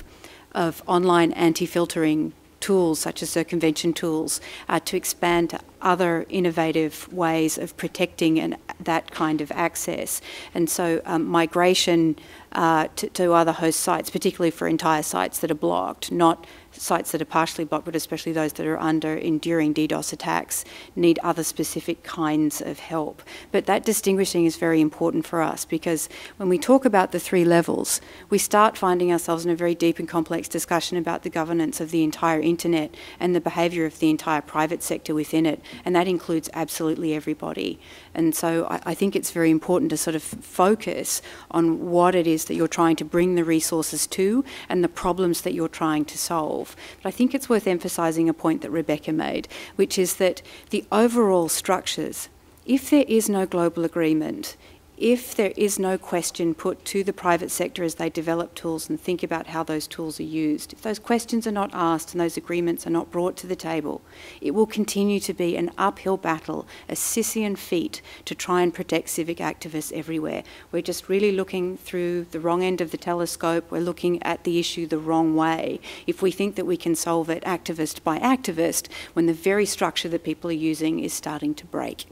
of online anti-filtering tools such as circumvention tools to expand to other innovative ways of protecting that kind of access. And so migration to other host sites, particularly for entire sites that are blocked, not sites that are partially blocked, but especially those that are under enduring DDoS attacks, need other specific kinds of help. But that distinguishing is very important for us, because when we talk about the 3 levels, we start finding ourselves in a very deep and complex discussion about the governance of the entire internet and the behaviour of the entire private sector within it, and that includes absolutely everybody. And so I think it's very important to sort of focus on what it is that you're trying to bring the resources to and the problems that you're trying to solve. But I think it's worth emphasising a point that Rebecca made, which is that the overall structures, if there is no global agreement, if there is no question put to the private sector as they develop tools and think about how those tools are used, if those questions are not asked and those agreements are not brought to the table, it will continue to be an uphill battle, a Sisyphean feat to try and protect civic activists everywhere. We're just really looking through the wrong end of the telescope. We're looking at the issue the wrong way if we think that we can solve it activist by activist when the very structure that people are using is starting to break.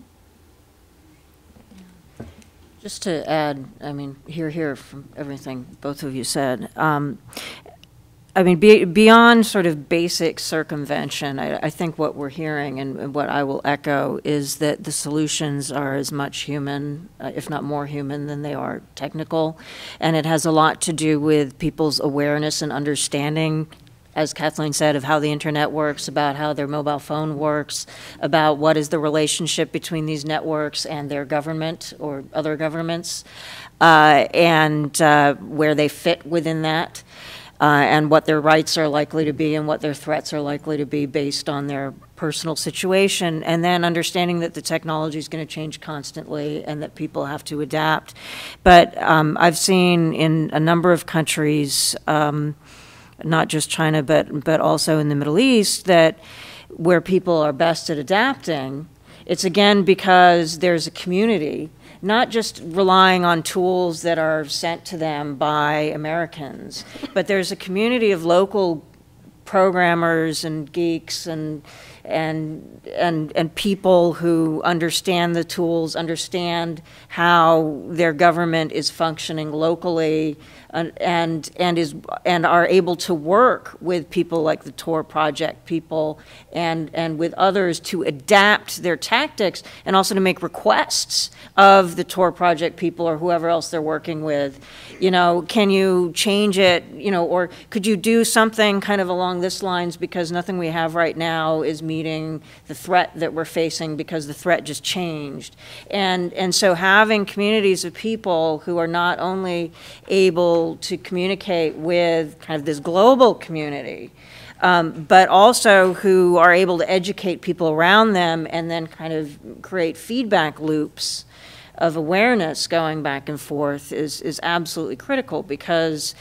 Just to add, I mean, hear from everything both of you said. I mean, beyond sort of basic circumvention, I think what we're hearing and what I will echo is that the solutions are as much human, if not more human, than they are technical. And it has a lot to do with people's awareness and understanding, as Kathleen said, of how the internet works, about how their mobile phone works, about what is the relationship between these networks and their government or other governments, and where they fit within that, and what their rights are likely to be and what their threats are likely to be based on their personal situation, and then understanding that the technology is going to change constantly and that people have to adapt. But I've seen in a number of countries, not just China, but also in the Middle East, that where people are best at adapting, it's again because there's a community, not just relying on tools that are sent to them by Americans, but there's a community of local programmers and geeks and people who understand the tools, understand how their government is functioning locally, and are able to work with people like the Tor Project people and with others to adapt their tactics and also to make requests of the Tor Project people or whoever else they're working with. You know, can you change it, you know, or could you do something kind of along this lines because nothing we have right now is meeting the threat that we're facing because the threat just changed. And so having communities of people who are not only able to communicate with kind of this global community, but also who are able to educate people around them and then kind of create feedback loops of awareness going back and forth is absolutely critical, because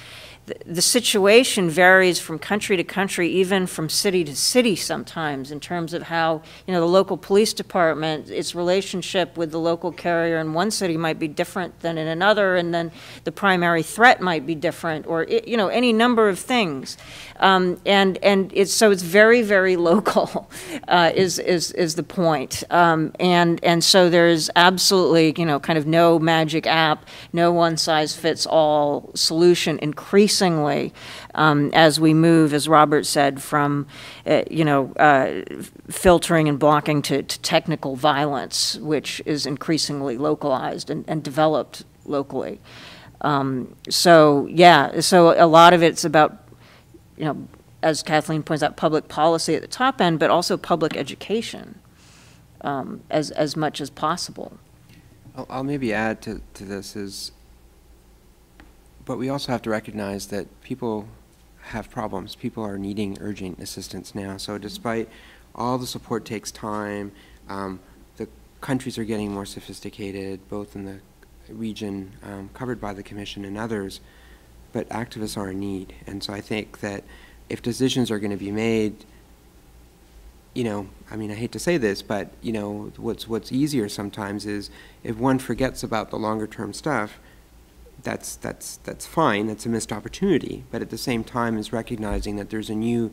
the situation varies from country to country, even from city to city sometimes, in terms of how, you know, the local police department, its relationship with the local carrier in one city might be different than in another, and then the primary threat might be different, or, you know, any number of things. And so it's very, very local, is the point. And so there's absolutely, you know, kind of no magic app, no one-size-fits-all solution increasingly as we move, as Robert said, from filtering and blocking to technical violence, which is increasingly localized and developed locally. So a lot of it's about, you know, as Kathleen points out, public policy at the top end, but also public education as much as possible. I'll maybe add to this is, but we also have to recognize that people have problems. People are needing urgent assistance now. So despite all the support takes time, the countries are getting more sophisticated, both in the region covered by the Commission and others, but activists are in need. And so I think that if decisions are going to be made, you know, I mean, I hate to say this, but, you know, what's easier sometimes is if one forgets about the longer term stuff, that's fine. That's a missed opportunity. But at the same time, is recognizing that there's a new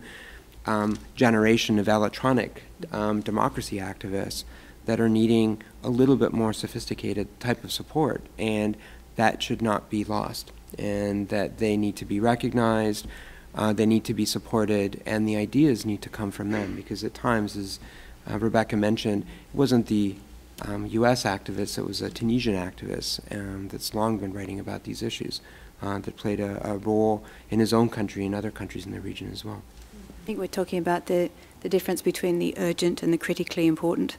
generation of electronic democracy activists that are needing a little bit more sophisticated type of support, and that should not be lost, and that they need to be recognized, they need to be supported, and the ideas need to come from them, because at times, as Rebecca mentioned, it wasn't the U.S. activist, it was a Tunisian activist that's long been writing about these issues, that played a role in his own country and other countries in the region as well. I think we're talking about the difference between the urgent and the critically important.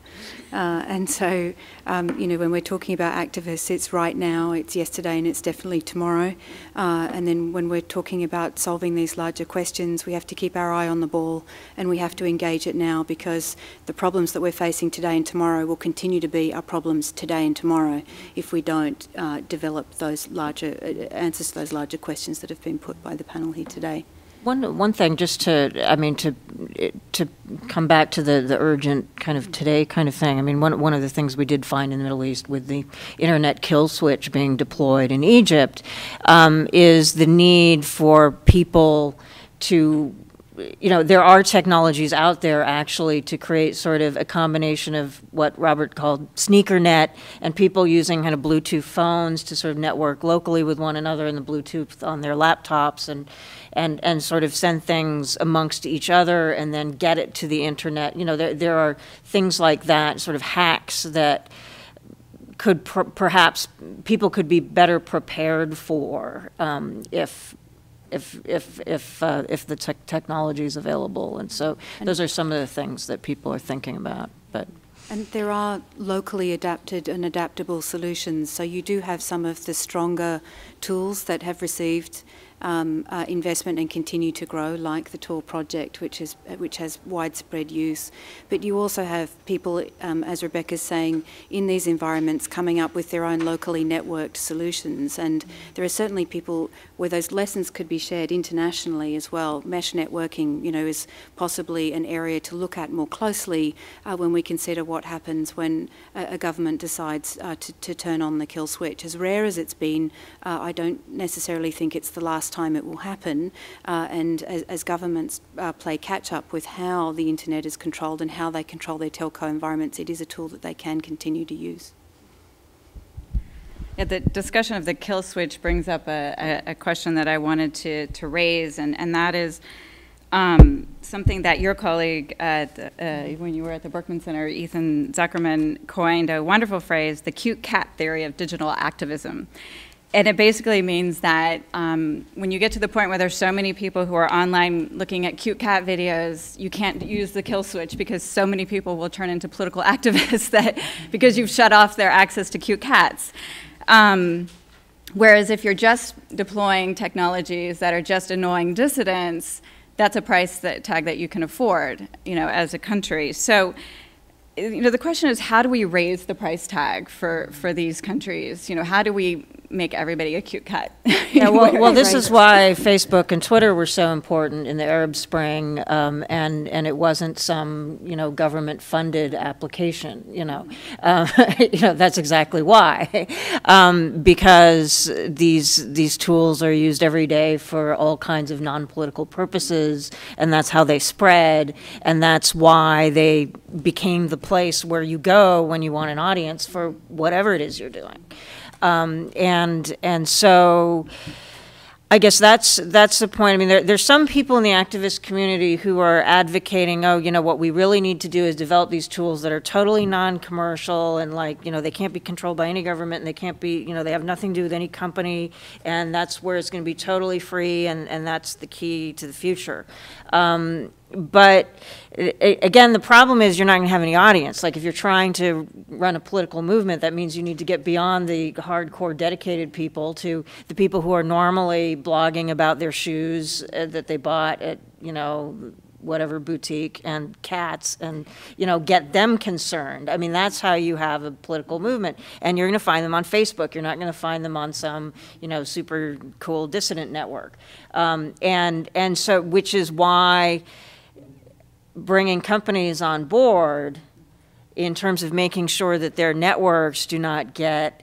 And so, you know, when we're talking about activists, it's right now, it's yesterday, and it's definitely tomorrow. And then when we're talking about solving these larger questions, we have to keep our eye on the ball, and we have to engage it now, because the problems that we're facing today and tomorrow will continue to be our problems today and tomorrow if we don't develop those larger answers to those larger questions that have been put by the panel here today. One thing, just to come back to the urgent kind of today kind of thing. I mean, one of the things we did find in the Middle East with the internet kill switch being deployed in Egypt is the need for people to, you know, there are technologies out there actually to create sort of a combination of what Robert called sneaker net, and people using kind of Bluetooth phones to sort of network locally with one another and the Bluetooth on their laptops and sort of send things amongst each other and then get it to the internet. You know, there are things like that, sort of hacks that could perhaps people could be better prepared for if the technology is available. And so those are some of the things that people are thinking about. And there are locally adapted and adaptable solutions. So you do have some of the stronger tools that have received investment and continue to grow, like the Tor project, which has widespread use. But you also have people, as Rebecca's saying, in these environments coming up with their own locally networked solutions. And there are certainly people where those lessons could be shared internationally as well. Mesh networking, you know, is possibly an area to look at more closely when we consider what happens when a government decides to turn on the kill switch. As rare as it's been, I don't necessarily think it's the last time it will happen, and as governments play catch up with how the internet is controlled and how they control their telco environments, it is a tool that they can continue to use. Yeah, the discussion of the kill switch brings up a question that I wanted to raise, and that is something that your colleague when you were at the Berkman Center, Ethan Zuckerman, coined a wonderful phrase, the cute cat theory of digital activism. And it basically means that when you get to the point where there's so many people who are online looking at cute cat videos, you can't use the kill switch because so many people will turn into political activists because you've shut off their access to cute cats. Whereas if you're just deploying technologies that are just annoying dissidents, that's a price tag that you can afford, you know, as a country. So, you know, the question is, how do we raise the price tag for these countries? You know, how do we make everybody a cute cat? Yeah, well, this is why Facebook and Twitter were so important in the Arab Spring, and it wasn't some, you know, government-funded application. You know, that's exactly why, because these tools are used every day for all kinds of non-political purposes, and that's how they spread, and that's why they became the place where you go when you want an audience for whatever it is you're doing. And so I guess that's the point. I mean, there's some people in the activist community who are advocating, oh, you know, what we really need to do is develop these tools that are totally non-commercial and, like, you know, they can't be controlled by any government and they can't be, you know, they have nothing to do with any company, and that's where it's going to be totally free, and that's the key to the future. But again, the problem is you're not going to have any audience. Like, if you're trying to run a political movement, that means you need to get beyond the hardcore dedicated people to the people who are normally blogging about their shoes that they bought at, you know, whatever boutique, and cats, and, you know, get them concerned. I mean, that's how you have a political movement. And you're going to find them on Facebook. You're not going to find them on some, you know, super cool dissident network. And so, which is why bringing companies on board in terms of making sure that their networks do not get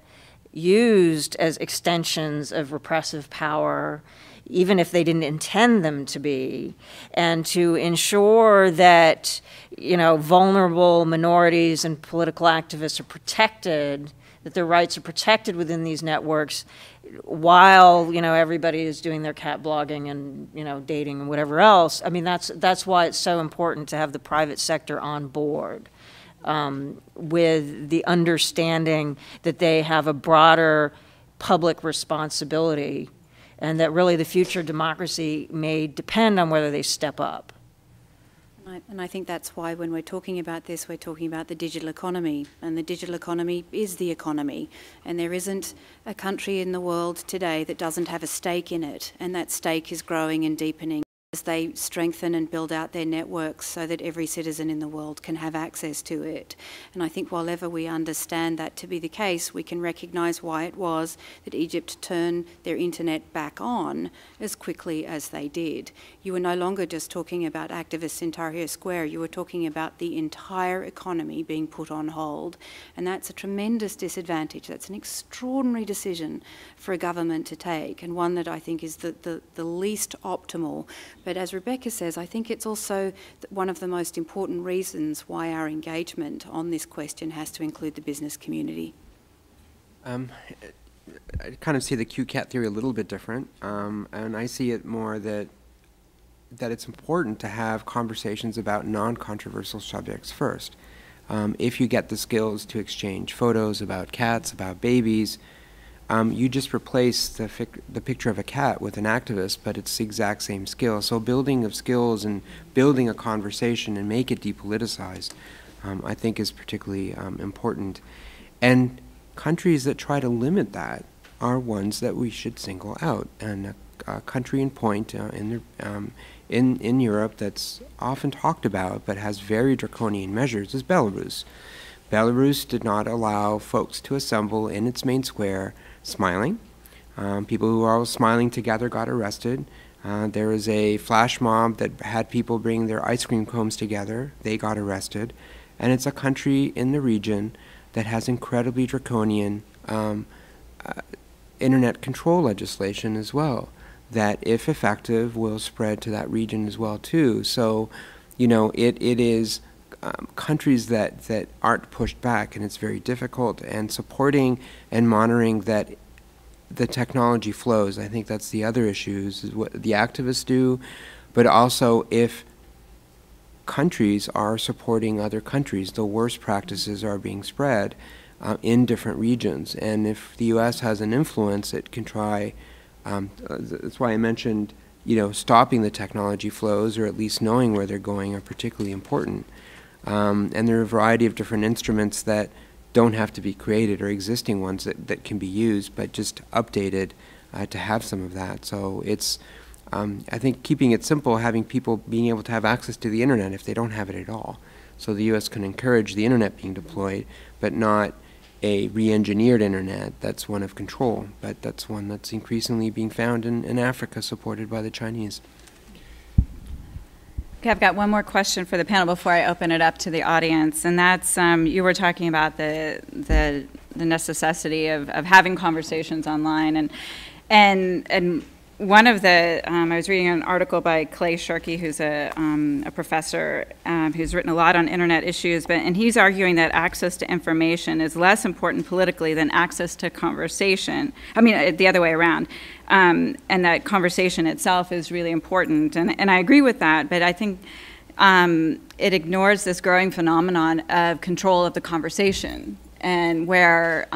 used as extensions of repressive power, even if they didn't intend them to be, and to ensure that, you know, vulnerable minorities and political activists are protected, that their rights are protected within these networks, while, you know, everybody is doing their cat blogging and, you know, dating and whatever else. I mean, that's why it's so important to have the private sector on board, with the understanding that they have a broader public responsibility, and that really the future democracy may depend on whether they step up. And I think that's why when we're talking about this, we're talking about the digital economy. And the digital economy is the economy. And there isn't a country in the world today that doesn't have a stake in it. And that stake is growing and deepening as they strengthen and build out their networks so that every citizen in the world can have access to it. And I think while ever we understand that to be the case, we can recognise why it was that Egypt turned their internet back on as quickly as they did. You were no longer just talking about activists in Tahrir Square, you were talking about the entire economy being put on hold. And that's a tremendous disadvantage. That's an extraordinary decision for a government to take, and one that I think is the least optimal. But as Rebecca says, I think it's also one of the most important reasons why our engagement on this question has to include the business community. I kind of see the QCAT theory a little bit different, and I see it more that it's important to have conversations about non-controversial subjects first. If you get the skills to exchange photos about cats, about babies, you just replace the picture of a cat with an activist, but it's the exact same skill. So building of skills and building a conversation and make it depoliticized, I think is particularly important. And countries that try to limit that are ones that we should single out. And a country in point in Europe that's often talked about but has very draconian measures is Belarus. Belarus did not allow folks to assemble in its main square smiling. People who were all smiling together got arrested. There was a flash mob that had people bring their ice cream cones together. They got arrested. And it's a country in the region that has incredibly draconian internet control legislation as well, that if effective will spread to that region as well too. So, you know, it is countries that aren't pushed back, and it's very difficult, and supporting and monitoring that the technology flows. I think that's the other issues, is what the activists do, but also if countries are supporting other countries, the worst practices are being spread in different regions. And if the U.S. has an influence, it can try, that's why I mentioned, you know, stopping the technology flows, or at least knowing where they're going, are particularly important. And there are a variety of different instruments that don't have to be created, or existing ones that can be used, but just updated to have some of that. So it's, I think, keeping it simple, having people being able to have access to the internet if they don't have it at all. So the U.S. can encourage the internet being deployed, but not a re-engineered internet that's one of control, but that's one that's increasingly being found in Africa, supported by the Chinese. Okay, I've got one more question for the panel before I open it up to the audience, and that's you were talking about the necessity of having conversations online, and one of the I was reading an article by Clay Shirky, who's a professor who's written a lot on internet issues, and he's arguing that access to information is less important politically than access to conversation. I mean, the other way around. And that conversation itself is really important. And I agree with that, but I think it ignores this growing phenomenon of control of the conversation, and where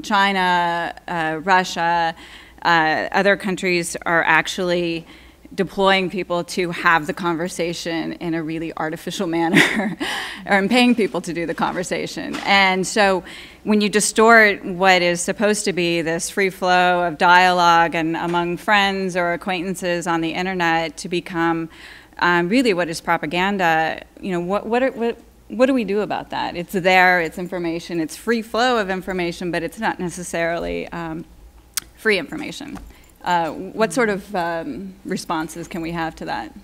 China, Russia, other countries are actually deploying people to have the conversation in a really artificial manner, or paying people to do the conversation. And so when you distort what is supposed to be this free flow of dialogue and among friends or acquaintances on the internet to become really what is propaganda, you know, what do we do about that? It's there, it's information, it's free flow of information, but it's not necessarily free information. What sort of responses can we have to that?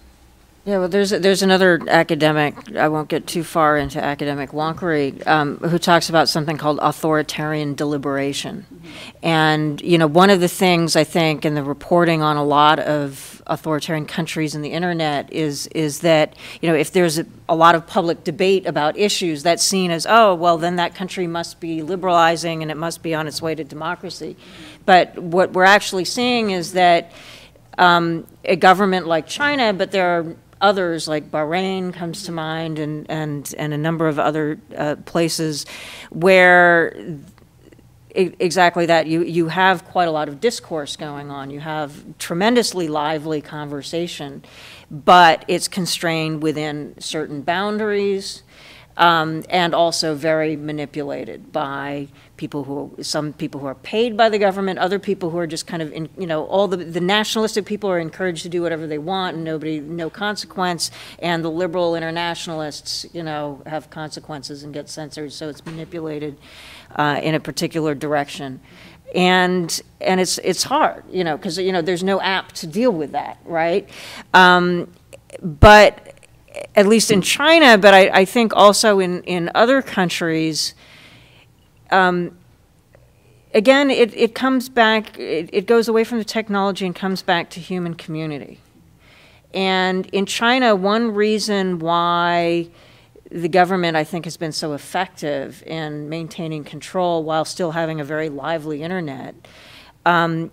Yeah, well, there's another academic, I won't get too far into academic wonkery, who talks about something called authoritarian deliberation. Mm-hmm. And, you know, one of the things I think in the reporting on a lot of authoritarian countries in the internet is that, you know, if there's a lot of public debate about issues, that's seen as, oh, well, then that country must be liberalizing and it must be on its way to democracy. But what we're actually seeing is that a government like China, but there are others like Bahrain comes to mind, and a number of other places where exactly that. You have quite a lot of discourse going on. You have tremendously lively conversation, but it's constrained within certain boundaries, and also very manipulated by some people who are paid by the government, other people who are just kind of, all the nationalistic people are encouraged to do whatever they want and no consequence, and the liberal internationalists, have consequences and get censored, so it's manipulated in a particular direction. And it's hard, because, there's no app to deal with that, right? But at least in China, but I think also in other countries, again, it comes back, it goes away from the technology and comes back to human community. And in China, one reason why the government, I think, has been so effective in maintaining control while still having a very lively internet,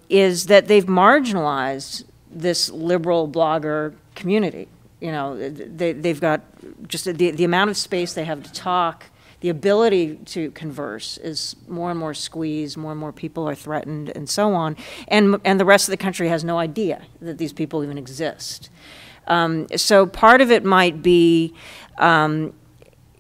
is that they've marginalized this liberal blogger community. They've got just the amount of space they have to talk, the ability to converse is more and more squeezed, more and more people are threatened, and so on. And the rest of the country has no idea that these people even exist. So part of it might be,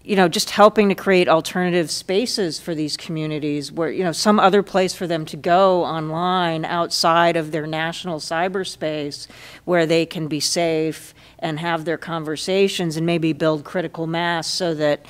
just helping to create alternative spaces for these communities where, some other place for them to go online outside of their national cyberspace where they can be safe and have their conversations and maybe build critical mass so that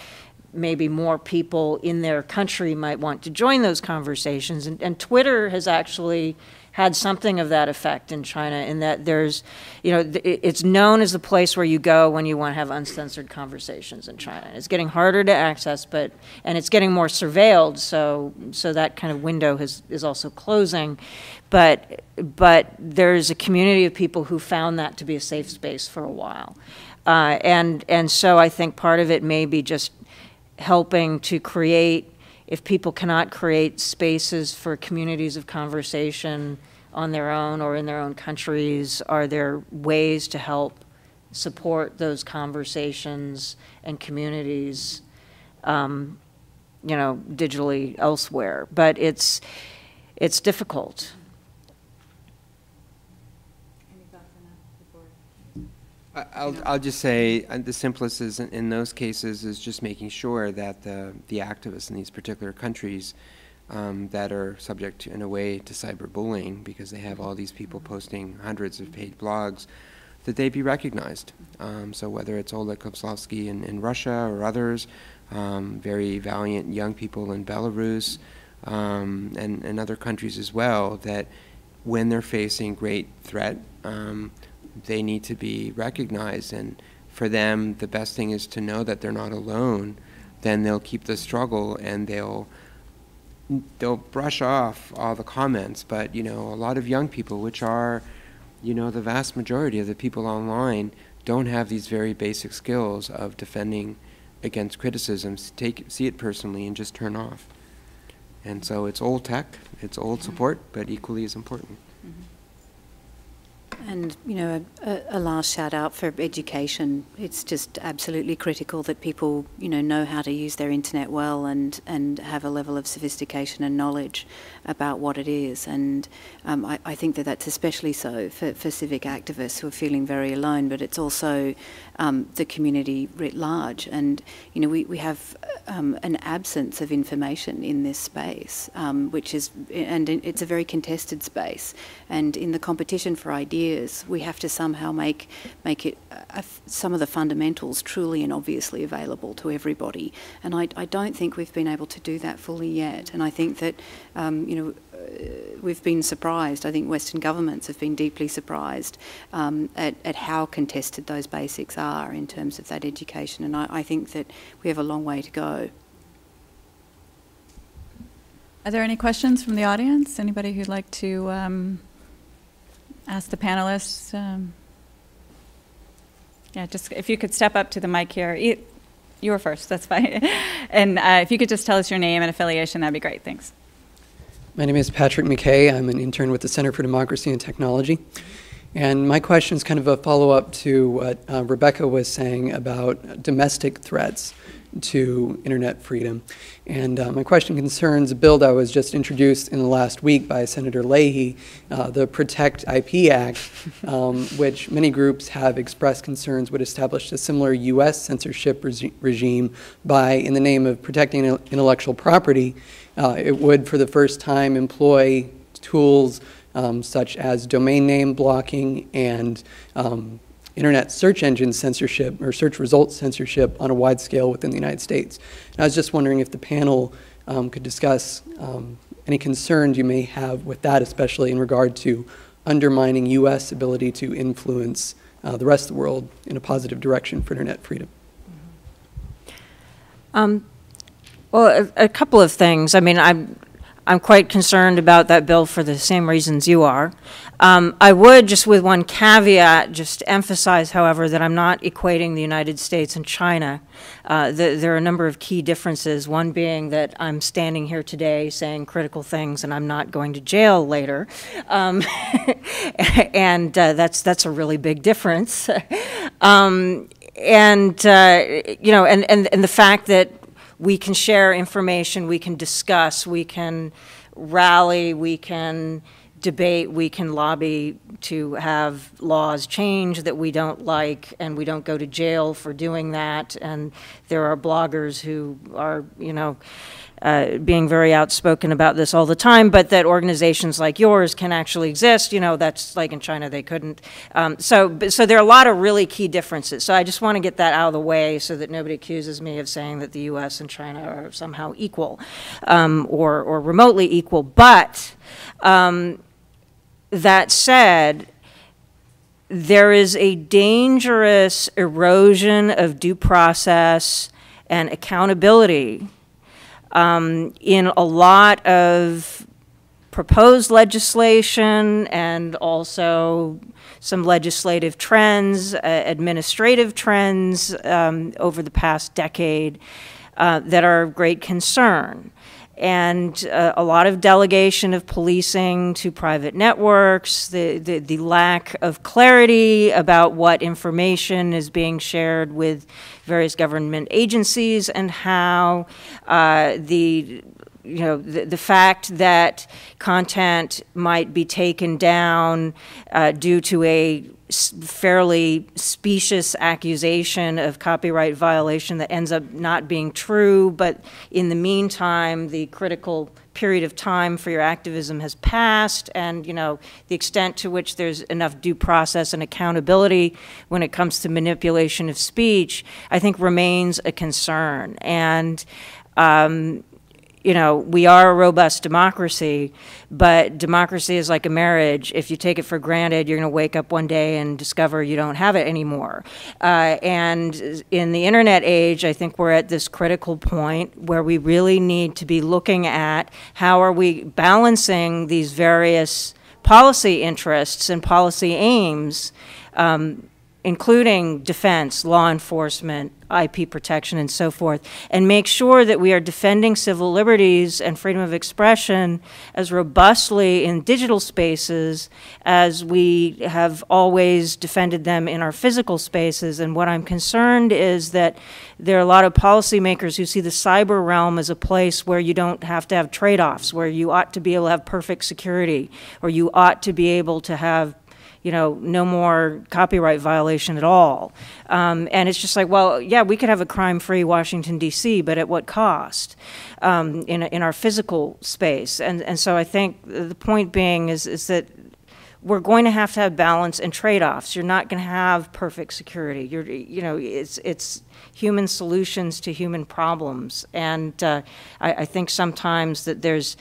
maybe more people in their country might want to join those conversations. And Twitter has actually had something of that effect in China, in that there's, it's known as the place where you go when you want to have uncensored conversations in China. It's getting harder to access, and it's getting more surveilled, so that kind of window is also closing. But there's a community of people who found that to be a safe space for a while. And so I think part of it may be just helping to create, if people cannot create spaces for communities of conversation on their own or in their own countries, are there ways to help support those conversations and communities, digitally elsewhere? But it's difficult. I'll just say the simplest is in those cases is just making sure that the activists in these particular countries that are subject to, in a way, to cyberbullying, because they have all these people posting hundreds of paid blogs, that they be recognized. So whether it's Oleg Kozlovsky in Russia or others, very valiant young people in Belarus and other countries as well, that when they're facing great threat, they need to be recognized, and for them the best thing is to know that they're not alone. Then they'll keep the struggle and they'll brush off all the comments. But a lot of young people, which are the vast majority of the people online, don't have these very basic skills of defending against criticisms, see it personally and just turn off. And so it's old tech, it's old support, but equally as important. And, a last shout out for education. It's just absolutely critical that people, know how to use their internet well and have a level of sophistication and knowledge about what it is. And I think that that's especially so for civic activists who are feeling very alone, but it's also the community writ large. And, we have an absence of information in this space, which is, and it's a very contested space. And in the competition for ideas, we have to somehow make it some of the fundamentals truly and obviously available to everybody. And I don't think we've been able to do that fully yet. And I think that we've been surprised. I think Western governments have been deeply surprised at how contested those basics are in terms of that education. And I think that we have a long way to go. Are there any questions from the audience? Anybody who'd like to ask the panelists? Yeah, just if you could step up to the mic here. You were first, that's fine. And if you could just tell us your name and affiliation, that'd be great, thanks. My name is Patrick McKay. I'm an intern with the Center for Democracy and Technology. And my question is kind of a follow-up to what Rebecca was saying about domestic threats to internet freedom. And my question concerns a bill that was just introduced in the last week by Senator Leahy, the Protect IP Act, which many groups have expressed concerns would establish a similar U.S. censorship regime by, in the name of protecting intellectual property, it would for the first time employ tools such as domain name blocking and internet search engine censorship or search results censorship on a wide scale within the United States. And I was just wondering if the panel could discuss any concerns you may have with that, especially in regard to undermining U.S. ability to influence the rest of the world in a positive direction for internet freedom. Well, a couple of things. I mean, I'm quite concerned about that bill for the same reasons you are. I would, just with one caveat, just emphasize, however, that I'm not equating the United States and China. There are a number of key differences, one being that I'm standing here today saying critical things and I'm not going to jail later. And that's a really big difference. You know, and the fact that we can share information, we can discuss, we can rally, we can debate, we can lobby to have laws change that we don't like, and we don't go to jail for doing that. And there are bloggers who are, you know, being very outspoken about this all the time, but that organizations like yours can actually exist. You know, that's like in China, they couldn't. So there are a lot of really key differences. So I just want to get that out of the way so that nobody accuses me of saying that the U.S. and China are somehow equal or remotely equal. But that said, there is a dangerous erosion of due process and accountability in a lot of proposed legislation and also some legislative trends, administrative trends over the past decade that are of great concern. And a lot of delegation of policing to private networks, the lack of clarity about what information is being shared with various government agencies, and how the fact that content might be taken down due to a fairly specious accusation of copyright violation that ends up not being true, but in the meantime, the critical period of time for your activism has passed, and, you know, the extent to which there's enough due process and accountability when it comes to manipulation of speech, I think remains a concern. And you know, we are a robust democracy, but democracy is like a marriage. If you take it for granted, you're going to wake up one day and discover you don't have it anymore. And in the internet age, I think we're at this critical point where we really need to be looking at how are we balancing these various policy interests and policy aims, including defense, law enforcement, IP protection, and so forth, and make sure that we are defending civil liberties and freedom of expression as robustly in digital spaces as we have always defended them in our physical spaces. And what I'm concerned is that there are a lot of policymakers who see the cyber realm as a place where you don't have to have trade-offs, where you ought to be able to have perfect security, or you ought to be able to have, you know, no more copyright violation at all. And it's just like, well, yeah, we could have a crime-free Washington, D.C., but at what cost in our physical space? And so I think the point being is that we're going to have balance and trade-offs. You're not going to have perfect security. You know, it's human solutions to human problems. And I think sometimes that there's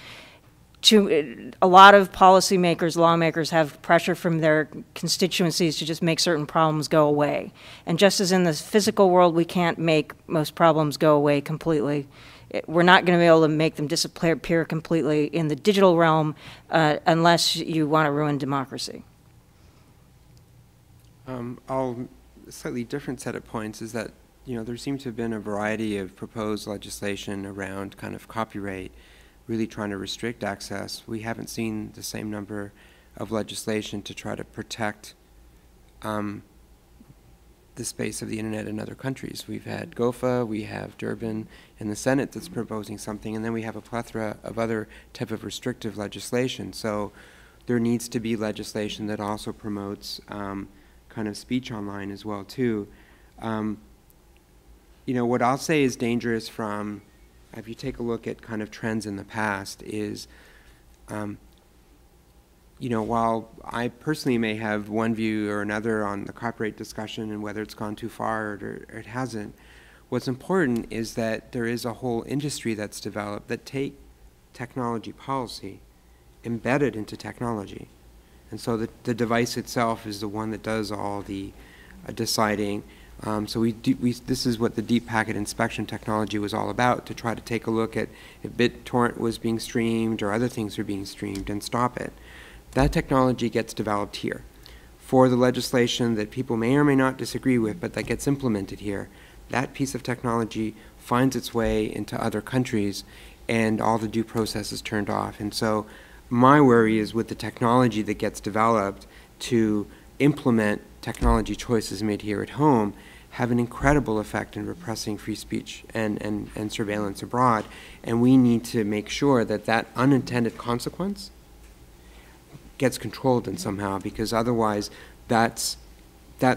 a lot of policymakers, lawmakers have pressure from their constituencies to just make certain problems go away. And just as in the physical world, we can't make most problems go away completely. We're not going to be able to make them disappear completely in the digital realm unless you want to ruin democracy. A slightly different set of points is that, you know, there seems to have been a variety of proposed legislation around kind of copyright, really trying to restrict access. We haven't seen the same number of legislation to try to protect the space of the internet in other countries. We've had GOFA, we have Durban in the Senate that's proposing something, and then we have a plethora of other type of restrictive legislation. So there needs to be legislation that also promotes kind of speech online as well too. You know, what I'll say is dangerous from, if you take a look at kind of trends in the past, is you know, while I personally may have one view or another on the copyright discussion and whether it's gone too far or it hasn't, what's important is that there is a whole industry that's developed that take technology policy embedded into technology. And so the device itself is the one that does all the deciding. So this is what the deep packet inspection technology was all about, to try to take a look at if BitTorrent was being streamed or other things were being streamed and stop it. That technology gets developed here. For the legislation that people may or may not disagree with, but that gets implemented here, that piece of technology finds its way into other countries and all the due process is turned off. And so my worry is with the technology that gets developed to implement technology choices made here at home have an incredible effect in repressing free speech and surveillance abroad. And we need to make sure that that unintended consequence gets controlled in somehow, because otherwise that's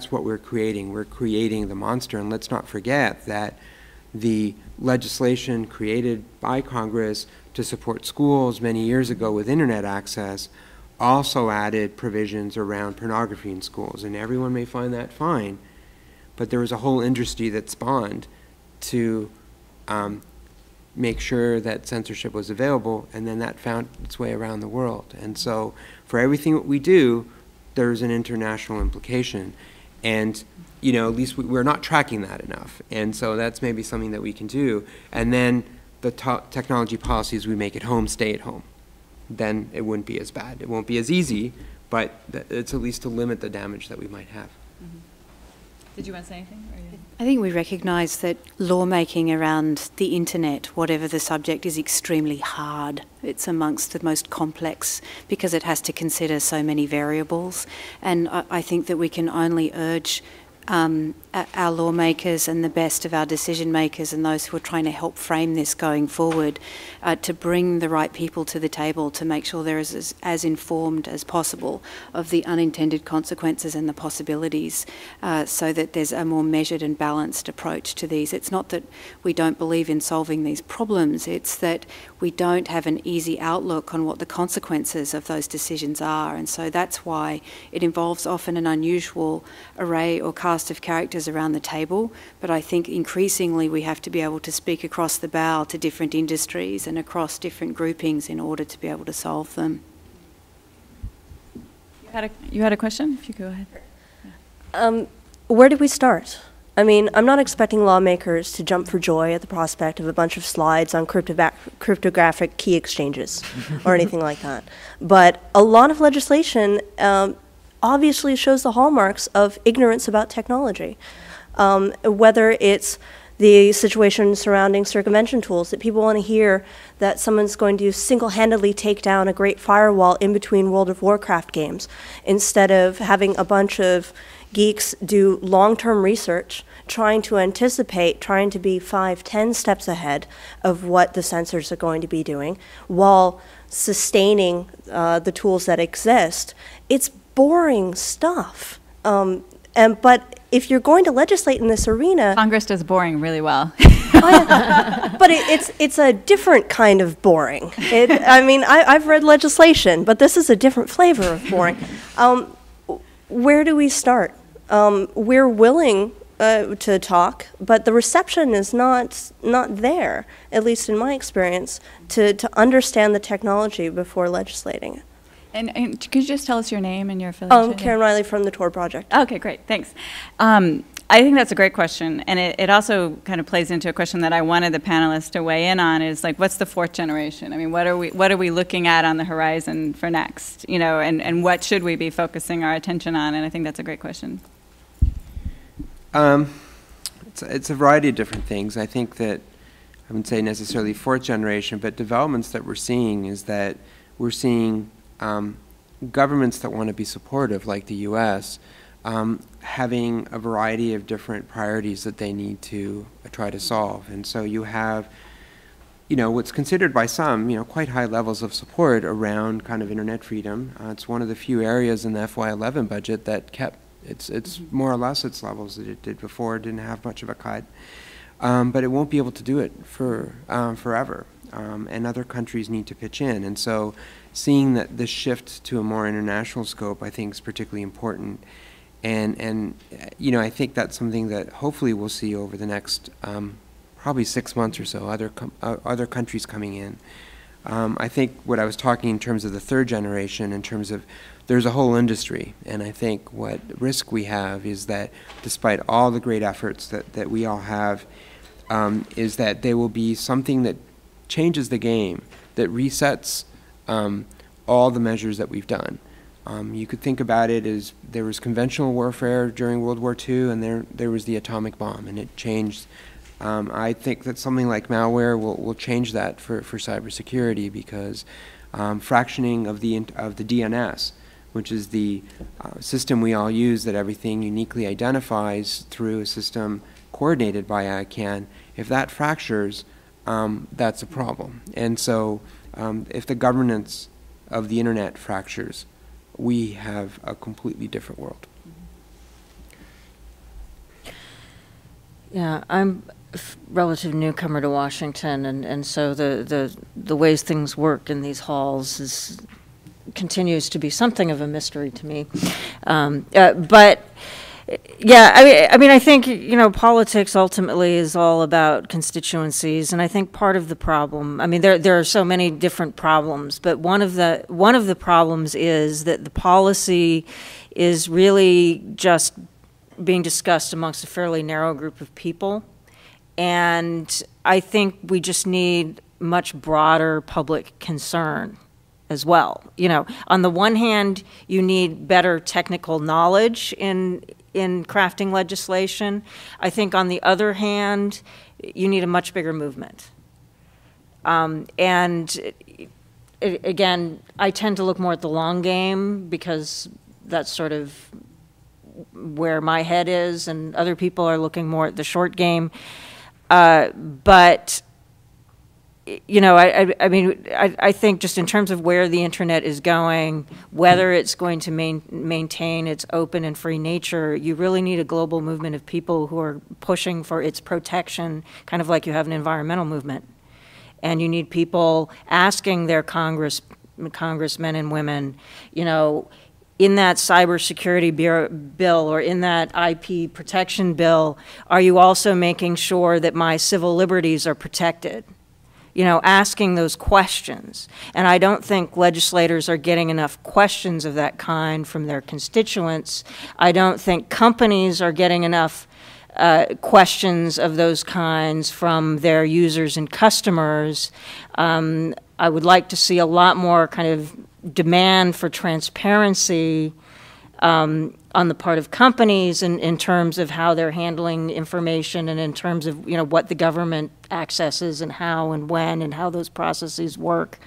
what we're creating. We're creating the monster. And let's not forget that the legislation created by Congress to support schools many years ago with internet access also added provisions around pornography in schools. And everyone may find that fine, but there was a whole industry that spawned to make sure that censorship was available, and then that found its way around the world. And so for everything that we do, there's an international implication. And you know, at least we're not tracking that enough. And so that's maybe something that we can do. And then the technology policies we make at home stay at home. Then it wouldn't be as bad. It won't be as easy, but it's at least to limit the damage that we might have. Mm-hmm. Did you want to say anything? Or I think we recognise that lawmaking around the internet, whatever the subject, is extremely hard. It's amongst the most complex because it has to consider so many variables. And I think that we can only urge our lawmakers and the best of our decision makers and those who are trying to help frame this going forward to bring the right people to the table to make sure they're as informed as possible of the unintended consequences and the possibilities so that there's a more measured and balanced approach to these. It's not that we don't believe in solving these problems, it's that we don't have an easy outlook on what the consequences of those decisions are, and so that's why it involves often an unusual array or cast of characters around the table, but I think increasingly we have to be able to speak across the bow to different industries and across different groupings in order to be able to solve them. You had a question? If you go ahead. Where do we start? I mean, I'm not expecting lawmakers to jump for joy at the prospect of a bunch of slides on cryptographic key exchanges or anything like that. But a lot of legislation obviously shows the hallmarks of ignorance about technology. Whether it's the situation surrounding circumvention tools, that people want to hear that someone's going to single-handedly take down a great firewall in between World of Warcraft games, instead of having a bunch of geeks do long-term research, trying to anticipate, trying to be 5-10 steps ahead of what the censors are going to be doing, while sustaining the tools that exist. It's boring stuff. But if you're going to legislate in this arena, Congress does boring really well. but it's a different kind of boring. I mean, I've read legislation, but this is a different flavor of boring. Where do we start? We're willing to talk, but the reception is not there, at least in my experience, to understand the technology before legislating it. And could you just tell us your name and your affiliation? Karen Riley from the Tor Project. Okay, great, thanks. I think that's a great question, and it also kind of plays into a question that I wanted the panelists to weigh in on, is like, what's the fourth generation? I mean, what are we looking at on the horizon for next? You know, and what should we be focusing our attention on? And I think that's a great question. It's a variety of different things. I think that I wouldn't say necessarily fourth generation, but developments that we're seeing is that we're seeing governments that want to be supportive, like the U.S., having a variety of different priorities that they need to try to solve. And so you have, you know, what's considered by some, you know, quite high levels of support around kind of internet freedom. It's one of the few areas in the FY11 budget that kept it's more or less its levels that it did before. It didn't have much of a cut. But it won't be able to do it for forever. And other countries need to pitch in. And so seeing that this shift to a more international scope, I think, is particularly important. And you know, I think that's something that hopefully we'll see over the next probably 6 months or so, other countries coming in. I think what I was talking in terms of the third generation, in terms of there's a whole industry, and I think what risk we have is that despite all the great efforts that we all have, is that there will be something that changes the game, that resets all the measures that we've done. You could think about it as there was conventional warfare during World War II, and there was the atomic bomb, and it changed. I think that something like malware will change that for cybersecurity, because fractioning of the DNS, which is the system we all use that everything uniquely identifies through a system coordinated by ICANN, if that fractures, that's a problem. And so if the governance of the internet fractures, we have a completely different world. Yeah, I'm a relative newcomer to Washington, and so the ways things work in these halls continues to be something of a mystery to me. But yeah, I mean, I think, you know, politics ultimately is all about constituencies, and I think part of the problem, I mean, there are so many different problems, but one of the problems is that the policy is really just being discussed amongst a fairly narrow group of people, and I think we just need much broader public concern as well. You know, on the one hand, you need better technical knowledge in crafting legislation. I think on the other hand, you need a much bigger movement. Again, I tend to look more at the long game because that's sort of where my head is, and other people are looking more at the short game. But you know, I mean, I think just in terms of where the internet is going, whether it's going to maintain its open and free nature, you really need a global movement of people who are pushing for its protection, kind of like you have an environmental movement. And you need people asking their congressmen and women, you know, in that cybersecurity bill or in that IP protection bill, are you also making sure that my civil liberties are protected? You know, asking those questions. And I don't think legislators are getting enough questions of that kind from their constituents. I don't think companies are getting enough questions of those kinds from their users and customers. I would like to see a lot more kind of demand for transparency on the part of companies in terms of how they're handling information, and in terms of, you know, what the government accesses and how and when and how those processes work.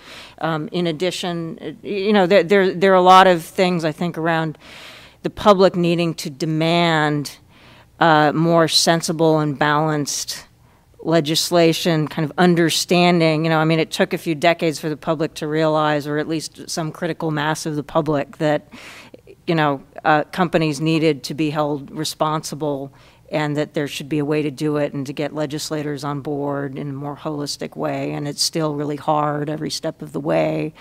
In addition, you know, there are a lot of things, I think, around the public needing to demand more sensible and balanced legislation, kind of understanding. You know, I mean, it took a few decades for the public to realize, or at least some critical mass of the public, that, you know, companies needed to be held responsible, and that there should be a way to do it, and to get legislators on board in a more holistic way. And it's still really hard every step of the way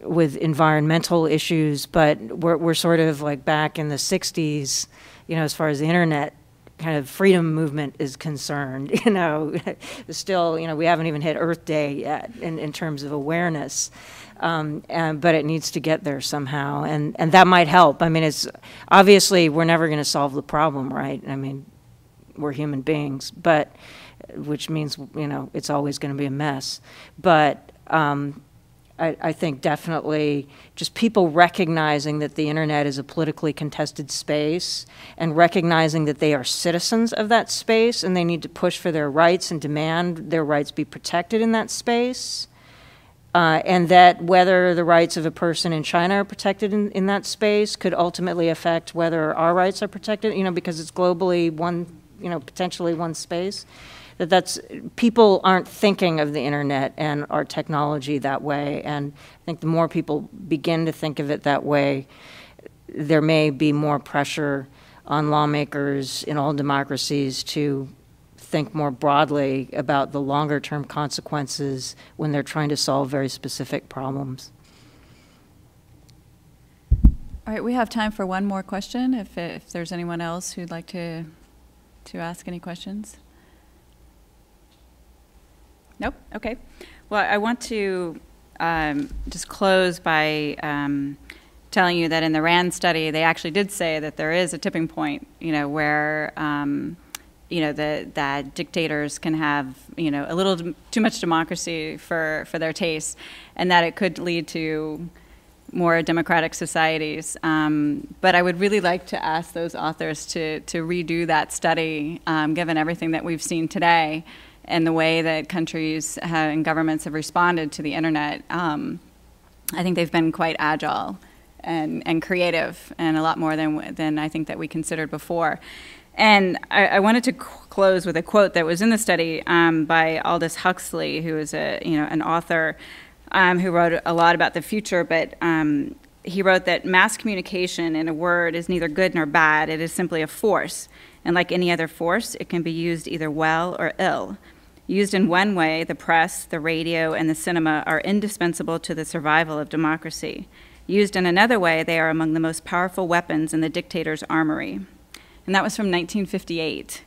with environmental issues, but we're sort of like back in the 60s, you know, as far as the internet kind of freedom movement is concerned. You know, still, you know, we haven't even hit Earth Day yet in terms of awareness. But it needs to get there somehow, and that might help. I mean, it's obviously we're never going to solve the problem, right? I mean, we're human beings, but which means, you know, it's always going to be a mess. But I think definitely just people recognizing that the internet is a politically contested space, and recognizing that they are citizens of that space, and they need to push for their rights and demand their rights be protected in that space. and that whether the rights of a person in China are protected in that space could ultimately affect whether our rights are protected, because it's globally one, potentially one space. That's people aren't thinking of the internet and our technology that way, and I think the more people begin to think of it that way, there may be more pressure on lawmakers in all democracies to think more broadly about the longer-term consequences when they're trying to solve very specific problems. All right, we have time for one more question, if there's anyone else who'd like to ask any questions. Nope? Okay. Well, I want to just close by telling you that in the RAND study, they actually did say that there is a tipping point, where that dictators can have, a little too much democracy for their taste, and that it could lead to more democratic societies. But I would really like to ask those authors to redo that study, given everything that we've seen today and the way that countries and governments have responded to the internet. I think they've been quite agile and creative, and a lot more than I think that we considered before. And I wanted to close with a quote that was in the study by Aldous Huxley, who is an author who wrote a lot about the future, but he wrote that mass communication, in a word, is neither good nor bad. It is simply a force, and like any other force, it can be used either well or ill. Used in one way, the press, the radio, and the cinema are indispensable to the survival of democracy. Used in another way, they are among the most powerful weapons in the dictator's armory. And that was from 1958.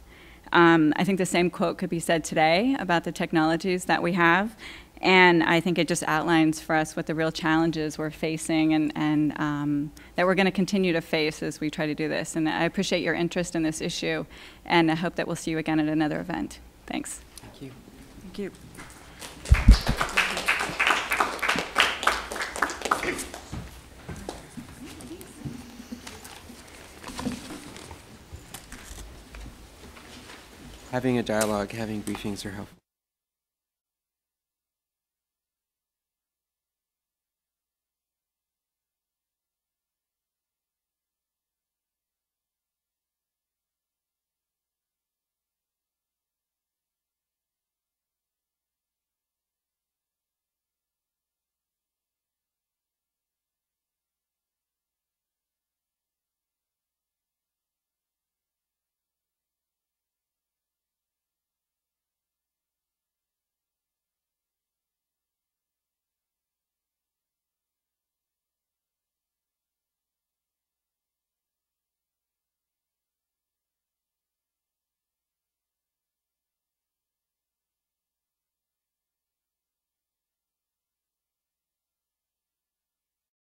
I think the same quote could be said today about the technologies that we have. And I think it just outlines for us what the real challenges we're facing and that we're going to continue to face as we try to do this. And I appreciate your interest in this issue, and I hope that we'll see you again at another event. Thanks. Thank you. Thank you. Having a dialogue, having briefings are helpful.